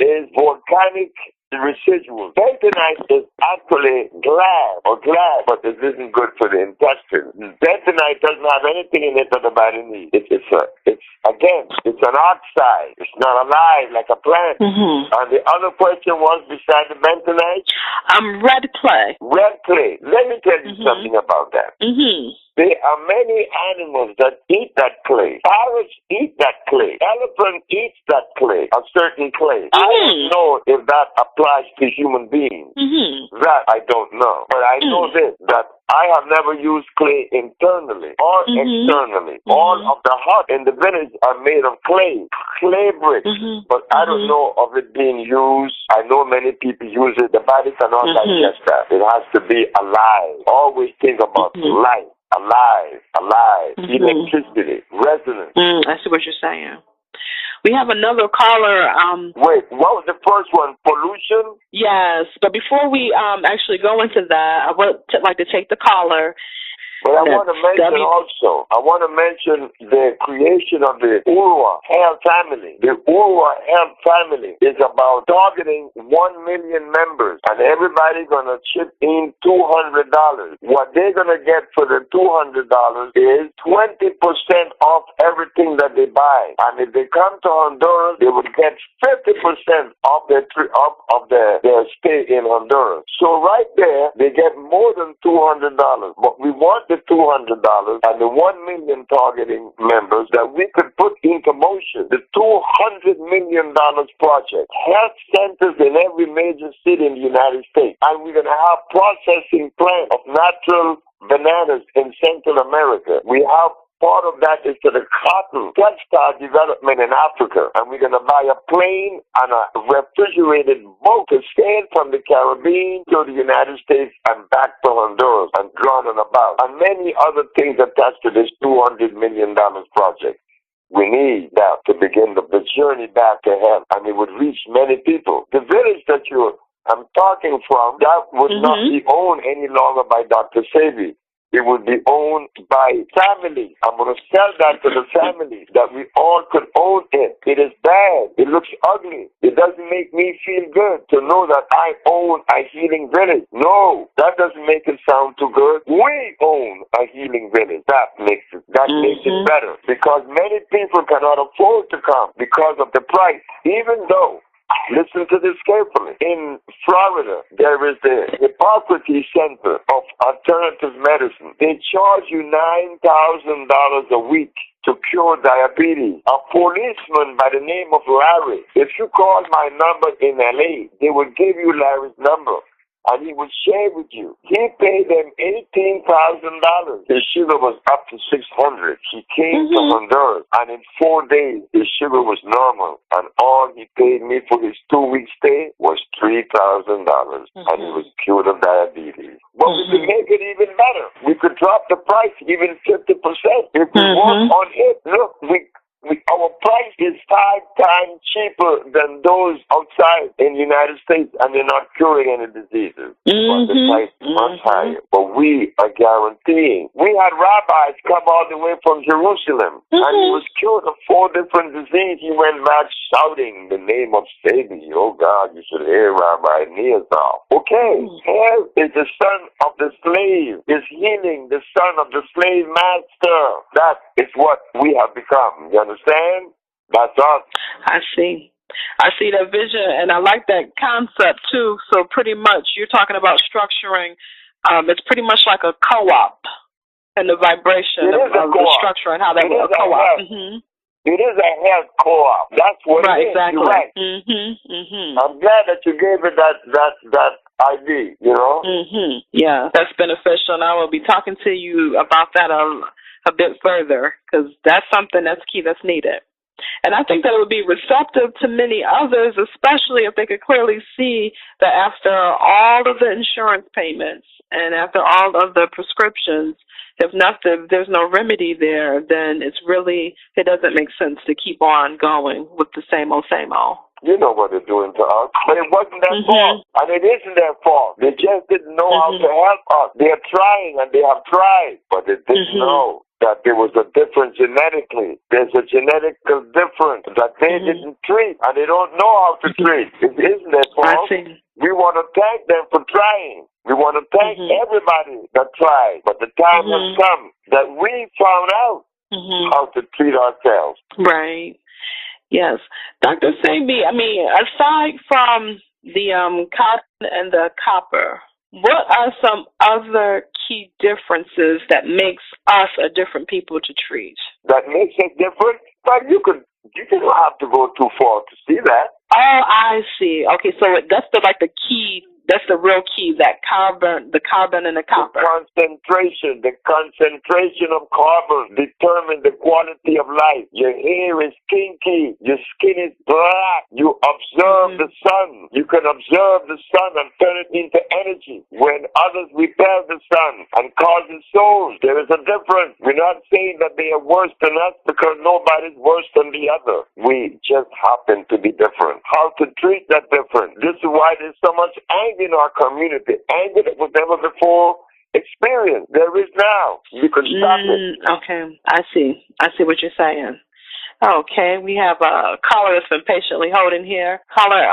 is volcanic residual. Bentonite is actually glass, but it isn't good for the intestine. Bentonite doesn't have anything in it that the body needs. It's an oxide. It's not alive like a plant. And the other question was, beside the bentonite? Red clay. Red clay. Let me tell you something about that. There are many animals that eat that clay. Parrots eat that clay. Elephant eats that clay, a certain clay. I don't know if that applies to human beings. That I don't know. But I know this, that I have never used clay internally or externally. All of the huts in the village are made of clay bricks. But I don't know of it being used. I know many people use it. The body cannot digest that. It has to be alive. Always think about life. alive, electricity, resonance. I see what you're saying. We have another caller. Wait, what was the first one? Pollution? Yes, but before we actually go into that, I would like to take the caller. But I want to mention the creation of the Urwa Health Family. The Urwa Health Family is about targeting 1 million members, and everybody going to chip in $200. What they're going to get for the $200 is 20% off everything that they buy. And if they come to Honduras, they would get 50% off their stay in Honduras. So right there, they get more than $200. But we want the $200 and the 1 million targeting members that we could put into motion the $200 million project. Health centers in every major city in the United States. And we're going to have processing plants of natural bananas in Central America. We have part of that is to the cotton textile development in Africa. And we're going to buy a plane and a refrigerated boat to sail from the Caribbean to the United States and back to Honduras and drawn and about. And many other things attached to this $200 million project. We need that to begin the journey back to health, and it would reach many people. The village that I'm talking from, that would not be owned any longer by Dr. Sebi. It would be owned by family. I'm going to sell that to the family, that we all could own it. It is bad. It looks ugly. It doesn't make me feel good to know that I own a healing village. No, that doesn't make it sound too good. We own a healing village. That makes it better. Because many people cannot afford to come because of the price, even though, listen to this carefully. In Florida, there is the Hippocrates Center of Alternative Medicine. They charge you $9,000 a week to cure diabetes. A policeman by the name of Larry, if you call my number in LA, they will give you Larry's number. And he would share with you. He paid them $18,000. His sugar was up to 600. He came to Honduras, and in 4 days, his sugar was normal. And all he paid me for his 2-week stay was $3,000. And he was cured of diabetes. But we could make it even better. We could drop the price even 50%. If we work on it, look, our price is 5 times cheaper than those outside in the United States, and they're not curing any diseases. But the price is much higher. But we are guaranteeing. We had rabbis come all the way from Jerusalem, and he was cured of 4 different diseases. He went back shouting the name of Sebi. Oh God, you should hear Rabbi Neazal. Okay, here is the son of the slave, is healing the son of the slave master. That is what we have become. You understand? That's us. I see that vision, and I like that concept too. So pretty much you're talking about structuring. It's pretty much like a co-op, and the vibration of the structure and how that would a co-op. It is a health co-op. That's what it is. Exactly. You're right. I'm glad that you gave it that idea, you know? Yeah, that's beneficial, and I will be talking to you about that a bit further, because that's something that's key, that's needed. And I think that it would be receptive to many others, especially if they could clearly see that after all of the insurance payments and after all of the prescriptions, if there's no remedy there, then it doesn't make sense to keep on going with the same old, same old. You know what they're doing to us. But it wasn't their fault. And it isn't their fault. They just didn't know how to help us. They're trying, and they have tried, but they didn't know that there was a difference genetically. There's a genetical difference that they didn't treat, and they don't know how to treat. It isn't their fault. We want to thank them for trying. We want to thank everybody that tried. But the time has come that we found out how to treat ourselves. Right. Yes. Dr. Sebi, aside from the cotton and the copper, what are some other key differences that makes us a different people to treat? That makes us different? But you don't have to go too far to see that. Oh, I see. Okay, so that's the key That's the real key, the carbon and the copper. The concentration of carbon determines the quality of life. Your hair is kinky. Your skin is black. You observe the sun. You can observe the sun and turn it into energy. When others repel the sun and cause it souls, there is a difference. We're not saying that they are worse than us because nobody's worse than the other. We just happen to be different. How to treat that difference. This is why there's so much anger in our community. Anger that was never before experienced. There is now. You can stop it. Okay. I see what you're saying. Okay, we have a caller that's been patiently holding here. Caller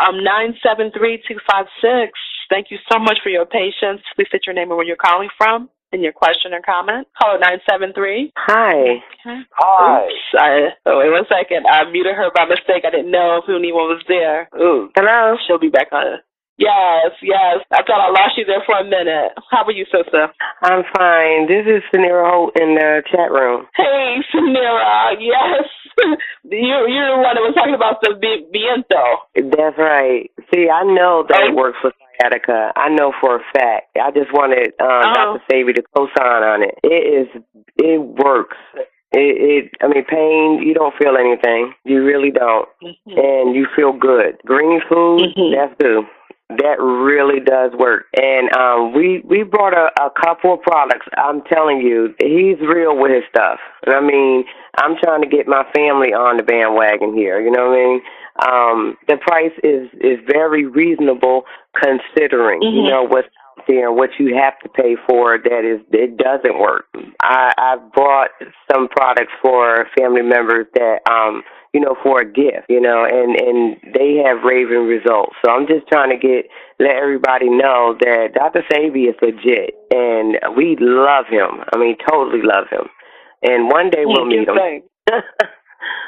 973-256. Thank you so much for your patience. Please state your name and where you're calling from and your question or comment. Caller 973. Hi. Okay. Hi. Oops. Wait 1 second. I muted her by mistake. I didn't know if anyone was there. Ooh. Hello. She'll be back on. Yes. I thought I lost you there for a minute. How are you, sister? I'm fine. This is Sanira Holt in the chat room. Hey, Sanira. Yes. You're the one that was talking about the viento. That's right. See, I know that it works for sciatica. I know for a fact. I just wanted Dr. Sebi to co-sign on it. It works. Pain, you don't feel anything. You really don't. And you feel good. Green food, that's good. That really does work. And we brought a couple of products. I'm telling you, he's real with his stuff. And I'm trying to get my family on the bandwagon here. You know what I mean? The price is very reasonable considering, you know, what's out there and what you have to pay for it doesn't work. I bought some products for family members that, for a gift, and they have raving results. So I'm just trying to let everybody know that Dr. Sebi is legit, and we love him. Totally love him. And one day we'll meet him.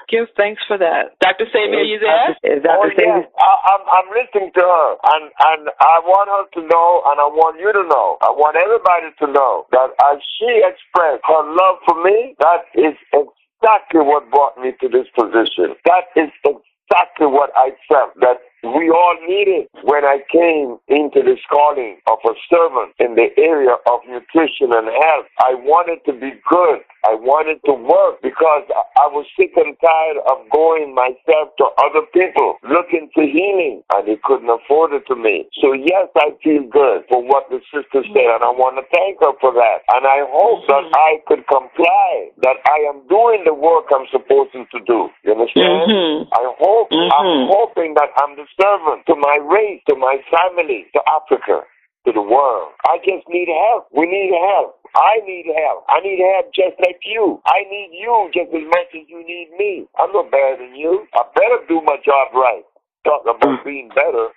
Give thanks for that. Dr. Sebi, are you there? Is Dr. Sebi? Yes. I'm listening to her, and I want her to know, and I want you to know, I want everybody to know that as she expressed her love for me, that is exactly what brought me to this position. That is exactly what I felt that we all needed when I came into this calling of a servant in the area of nutrition and health. I wanted to be good. I wanted to work because I was sick and tired of going myself to other people looking for healing, and they couldn't afford it to me. So yes, I feel good for what the sister said, and I want to thank her for that. And I hope that I could comply, that I am doing the work I'm supposed to do. You understand? I'm hoping that I'm the servant to my race, to my family, to Africa, to the world. I just need help. We need help. I need help. I need help just like you. I need you just as much as you need me. I'm no better than you. I better do my job right. Talk about being better.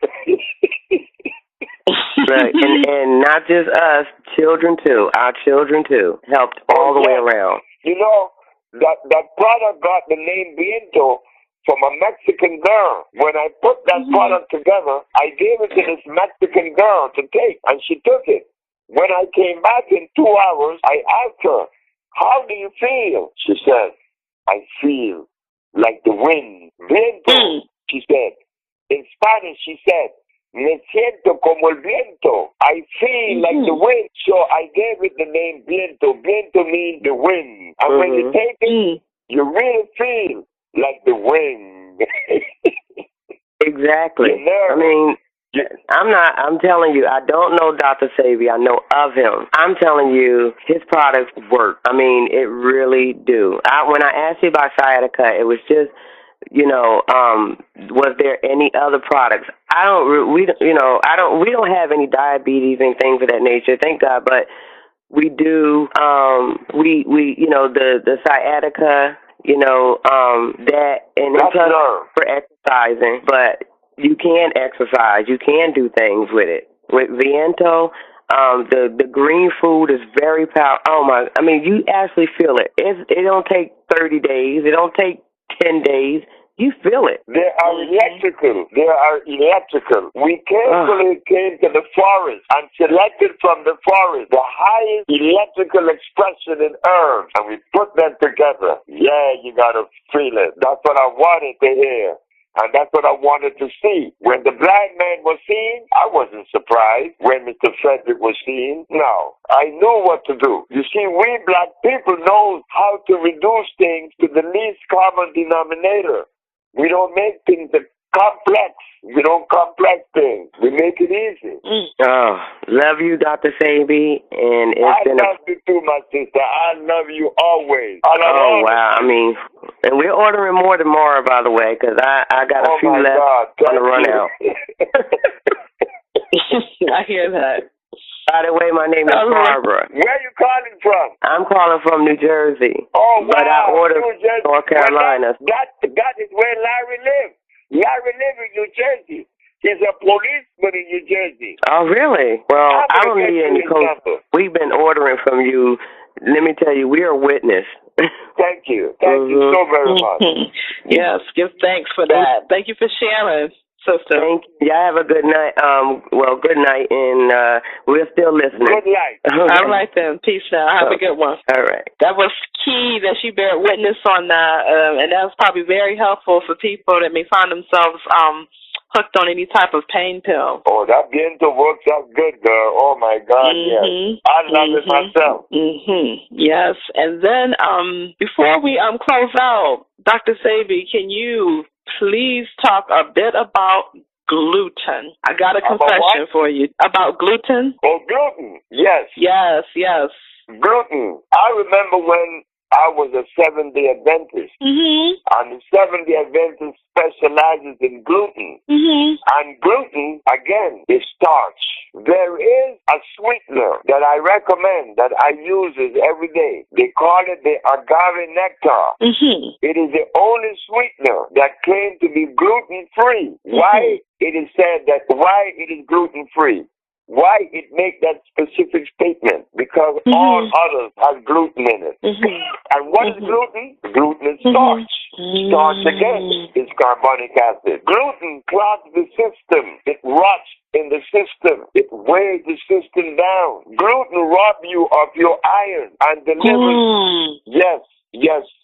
Right. And not just us, children too. Our children too. Helped all the way around. You know, that product got the name Viento from a Mexican girl. When I put that product together, I gave it to this Mexican girl to take, and she took it. When I came back in 2 hours, I asked her, "How do you feel?" She said, "I feel like the wind." Viento, she said. In Spanish, she said, "Me siento como el viento." I feel like the wind. So I gave it the name Viento. Viento means the wind. And when you take it, you really feel like the wind. Exactly. I'm telling you, I don't know Dr. Sebi. I know of him. I'm telling you, his products work. It really do. When I asked you about sciatica, it was just, was there any other products? We don't have any diabetes and things of that nature, thank God, but we do, the sciatica, that, and plus for exercising, but you can exercise. You can do things with it. With Viento, the green food is very powerful. You actually feel it. It don't take 30 days. It don't take 10 days. You feel it. They are electrical. We carefully came to the forest and selected from the forest the highest electrical expression in earth, and we put them together. Yeah, you got to feel it. That's what I wanted to hear. And that's what I wanted to see. When the blind man was seen, I wasn't surprised. When Mr. Frederick was seen, no. I knew what to do. You see, we black people know how to reduce things to the least common denominator. We don't make things complex. We don't complex things. We make it easy. Oh, love you, Dr. Sebi. And I love you too, my sister. I love you always. Wow. I mean, and we're ordering more tomorrow, by the way, because I got a few left on the run out. I hear that. By the way, my name is Barbara. Where are you calling from? I'm calling from New Jersey. Oh, wow. But I ordered North Carolina. That is where Larry lives. Larry lives in New Jersey. He's a policeman in New Jersey. Oh, really? Well, I don't need any code. We've been ordering from you. Let me tell you, we are witness. Thank you. Thank you so very much. Yes, give thanks for that. Thank you for sharing, sister. Thank you. Y'all have a good night. Good night, and we're still listening. Good night. All right, then. Peace now. Have a good one. All right. That was key that she bear witness on that, and that was probably very helpful for people that may find themselves hooked on any type of pain pill. Oh, that Biento works out good, girl. Oh, my God, yes. I love it myself. Yes. And then before we close out, Dr. Sebi, can you please talk a bit about gluten? I got a confession for you. About gluten? Oh, gluten. Yes. Yes, yes. Gluten. I remember when I was a Seventh-day Adventist. And the Seventh-day Adventist specializes in gluten. And gluten, again, is starch. There is a sweetener that I recommend that I use every day. They call it the agave nectar. It is the only sweetener that claims to be gluten-free. Why it is said that why it is gluten-free? Why it make that specific statement? Because all others have gluten in it. And what is gluten? Gluten is starch. Starch, again, is carbonic acid. Gluten clogs the system. It rots in the system. It weighs the system down. Gluten robs you of your iron and delivers, yes,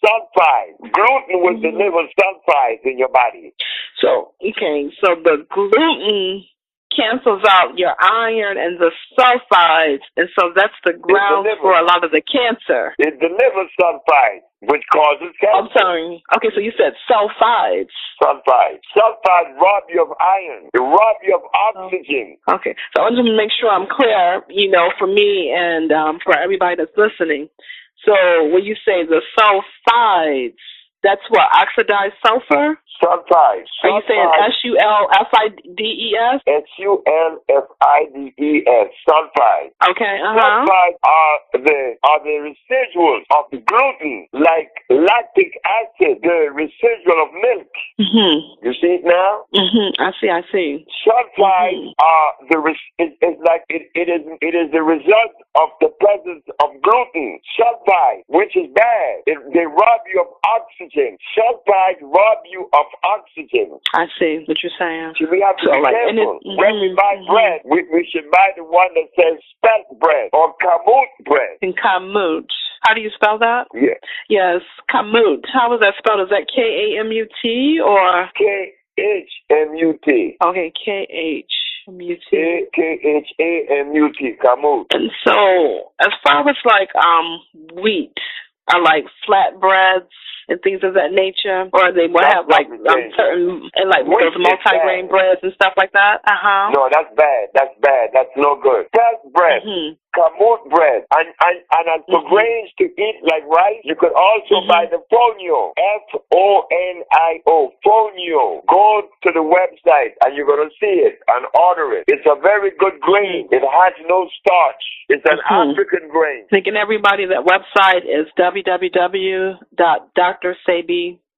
sulfide. Gluten will deliver sulfides in your body. So the gluten cancels out your iron and the sulfides, and so that's the ground for a lot of the cancer. It delivers sulfides, which causes cancer. I'm sorry. Okay, so you said sulfides. Sulfides. Sulfides rob you of iron. They rob you of oxygen. Okay, so I want to make sure I'm clear, for me and for everybody that's listening. So when you say the sulfides, that's what, oxidized sulfur? Sulfides. Are you saying SULFIDES? SULFIDES. Sulfides. Okay. Sulfides are the residuals of the gluten, like lactic acid, the residual of milk. You see it now? I see. Sulfides are it is the result of the presence of gluten. Sulfide, which is bad. They rob you of oxygen. Sulfides rob you of oxygen. I see what you're saying. So we have to be careful. When we buy bread, we should buy the one that says spelt bread or kamut bread. And kamut. How do you spell that? Yeah. Yes, kamut. How is that spelled? Is that KAMUT or? KHMUT. Okay, KHMUT. KHAMUT, kamut. And so, as far as like wheat, are like flatbreads and things of that nature, or they will have like certain and like those multi-grain breads and stuff like that. No, that's bad. That's no good. Spelt bread, kamut bread, and as for grains to eat like rice, you could also buy the fonio, FONIO, fonio. Go to the website and you're gonna see it and order it. It's a very good grain. It has no starch. It's an African grain. Thinking everybody that website is www.drsebi.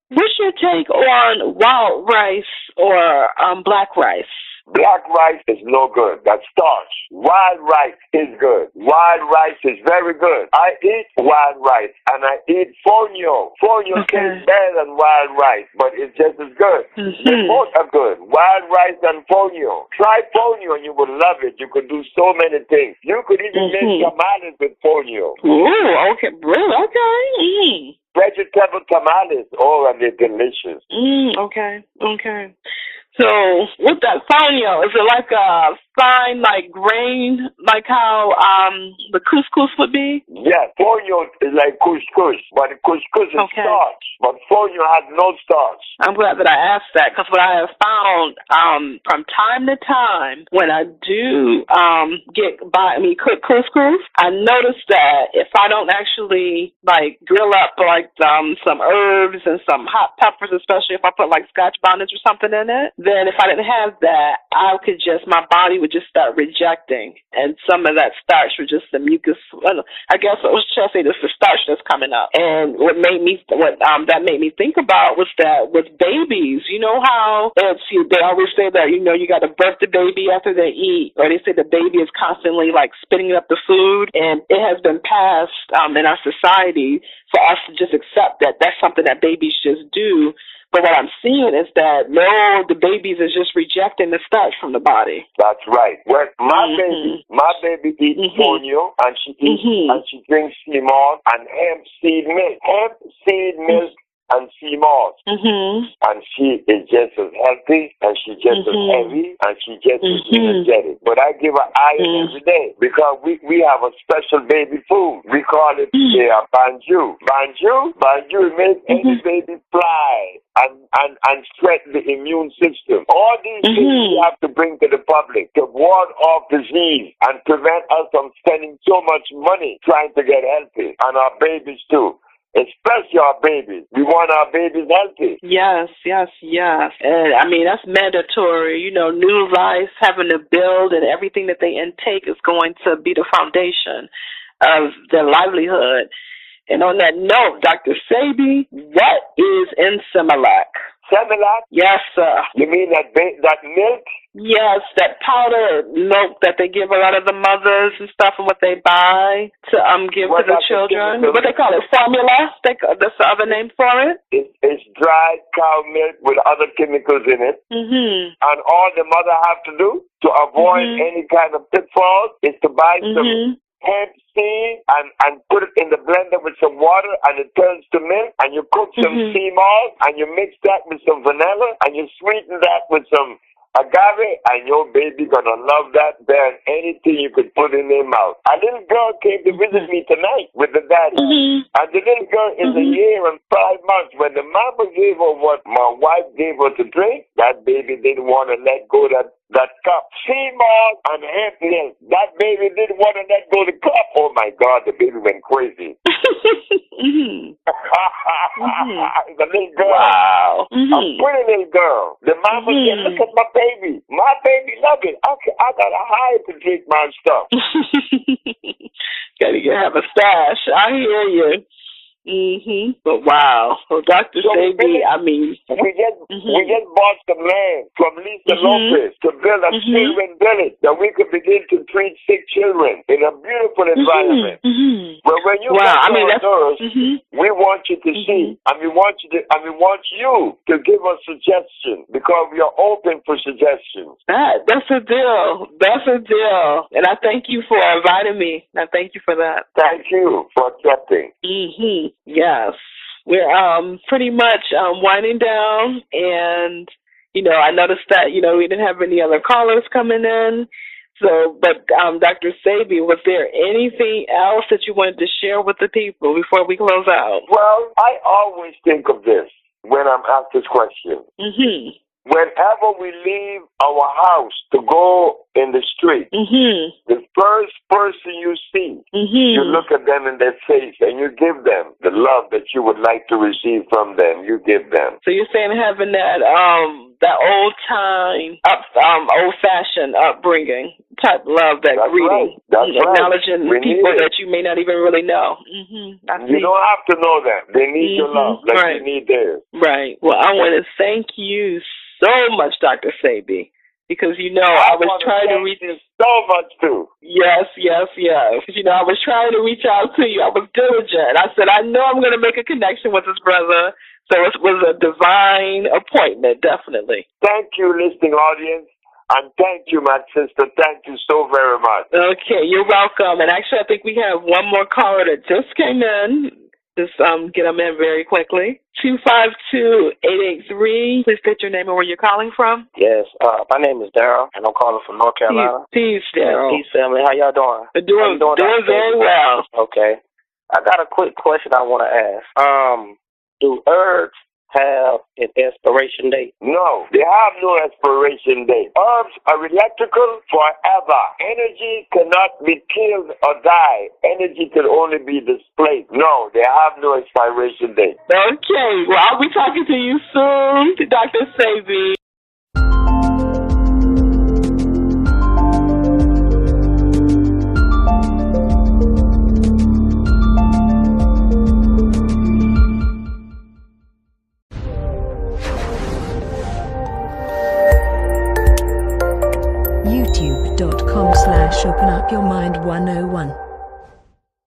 What's your take on wild rice or black rice? Black rice is no good. That's starch. Wild rice is good. Wild rice is very good. I eat wild rice and I eat fonio. Fonio tastes better than wild rice, but it's just as good. They both are good. Wild rice and fonio. Try fonio and you will love it. You could do so many things. You could even make tamales with fonio. Ooh, okay. Really? Okay. vegetable tamales. Oh, and they're delicious. Okay. So with that fonio, is it like a fine, like grain, like how the couscous would be? Yeah, fonio is like couscous, but the couscous is starch. But fonio has no starch. I'm glad that I asked that, because what I have found from time to time when I do cook couscous, I notice that if I don't actually like grill up like some herbs and some hot peppers, especially if I put like Scotch bonnets or something in it, then if I didn't have that, my body would just start rejecting, and some of that starch was just the mucus. I guess I was trying to say this is the starch that's coming up. And what that made me think about was that with babies, you know how they always say that you got to birth the baby after they eat, or they say the baby is constantly like spitting up the food, and it has been passed in our society for us to just accept that that's something that babies just do. But what I'm seeing is that the babies is just rejecting the starch from the body. That's right. Well, my baby eats fonio, and she eats and she drinks sea moss and hemp seed milk and sea moss. And she is just as healthy, and she's just as heavy, and she's just as energetic. But I give her iron every day, because we have a special baby food. We call it banju. Banju makes any baby fly and strengthen the immune system. All these things we have to bring to the public to ward off disease and prevent us from spending so much money trying to get healthy, and our babies too. Especially our babies. We want our babies healthy. Yes. And I mean, that's mandatory. New life, having to build, and everything that they intake is going to be the foundation of their livelihood. And on that note, Dr. Sebi, what is in Similac? Similac? Yes, sir. You mean that milk? Yes, that powdered milk that they give a lot of the mothers and stuff, and what they buy to give to the children. What they call it, formula? That's the other name for it? It's dried cow milk with other chemicals in it. And all the mother have to do to avoid any kind of pitfalls is to buy some hemp seed and put it in the blender with some water, and it turns to milk, and you cook some sea moss, and you mix that with some vanilla, and you sweeten that with some agave, and your baby gonna love that than anything you could put in their mouth. A little girl came to visit me tonight with the daddy, and the little girl is a year and 5 months. When the mama gave her what my wife gave her to drink, that baby didn't want to let go that cup. Sea moss and hemp milk. That baby didn't want to let go the cup. Oh my God, the baby went crazy. It's a little girl. Wow. A pretty little girl. The mama said, look at my baby. My baby love it. Okay, I got to hire to drink my stuff. Gotta have a stash. I hear you. But wow. So Dr. Sebi, I mean, we just bought some land from Lisa Lopez to build a children village that we could begin to treat sick children in a beautiful environment. But when you we want you to see, and we want you to give us suggestions, because we are open for suggestions. That's a deal. And I thank you for inviting me. I thank you for that. Thank you for accepting. Yes. We're pretty much winding down, and I noticed that we didn't have any other callers coming in. So, but Dr. Sebi, was there anything else that you wanted to share with the people before we close out? Well, I always think of this when I'm asked this question. Whenever we leave our house to go in the street, the first person you see, you look at them in their face and you give them the love that you would like to receive from them. You give them. So you're saying having that old time, old fashioned upbringing type love, that greeting, acknowledging people that you may not even really know. You don't have to know them. They need your love, like you need theirs. Right. Well, I want to thank you so much, Dr. Sebi, because I was trying to reach you so much too. Yes. I was trying to reach out to you. I was diligent. I said, I know I'm going to make a connection with this brother. So it was a divine appointment, definitely. Thank you, listening audience. And thank you, my sister. Thank you so very much. Okay, you're welcome. And actually, I think we have one more caller that just came in. Just get them in very quickly. 252-883. Please state your name and where you're calling from. Yes, my name is Daryl, and I'm calling from North Carolina. Peace, Daryl. Peace, family. How y'all doing? Doing very well. Okay. I got a quick question I want to ask. Do herbs have an expiration date? No, they have no expiration date. Herbs are electrical forever. Energy cannot be killed or die. Energy can only be displayed. No, they have no expiration date. Okay, well, I'll be talking to you soon, Dr. Sebi. youtube.com/openupyourmind101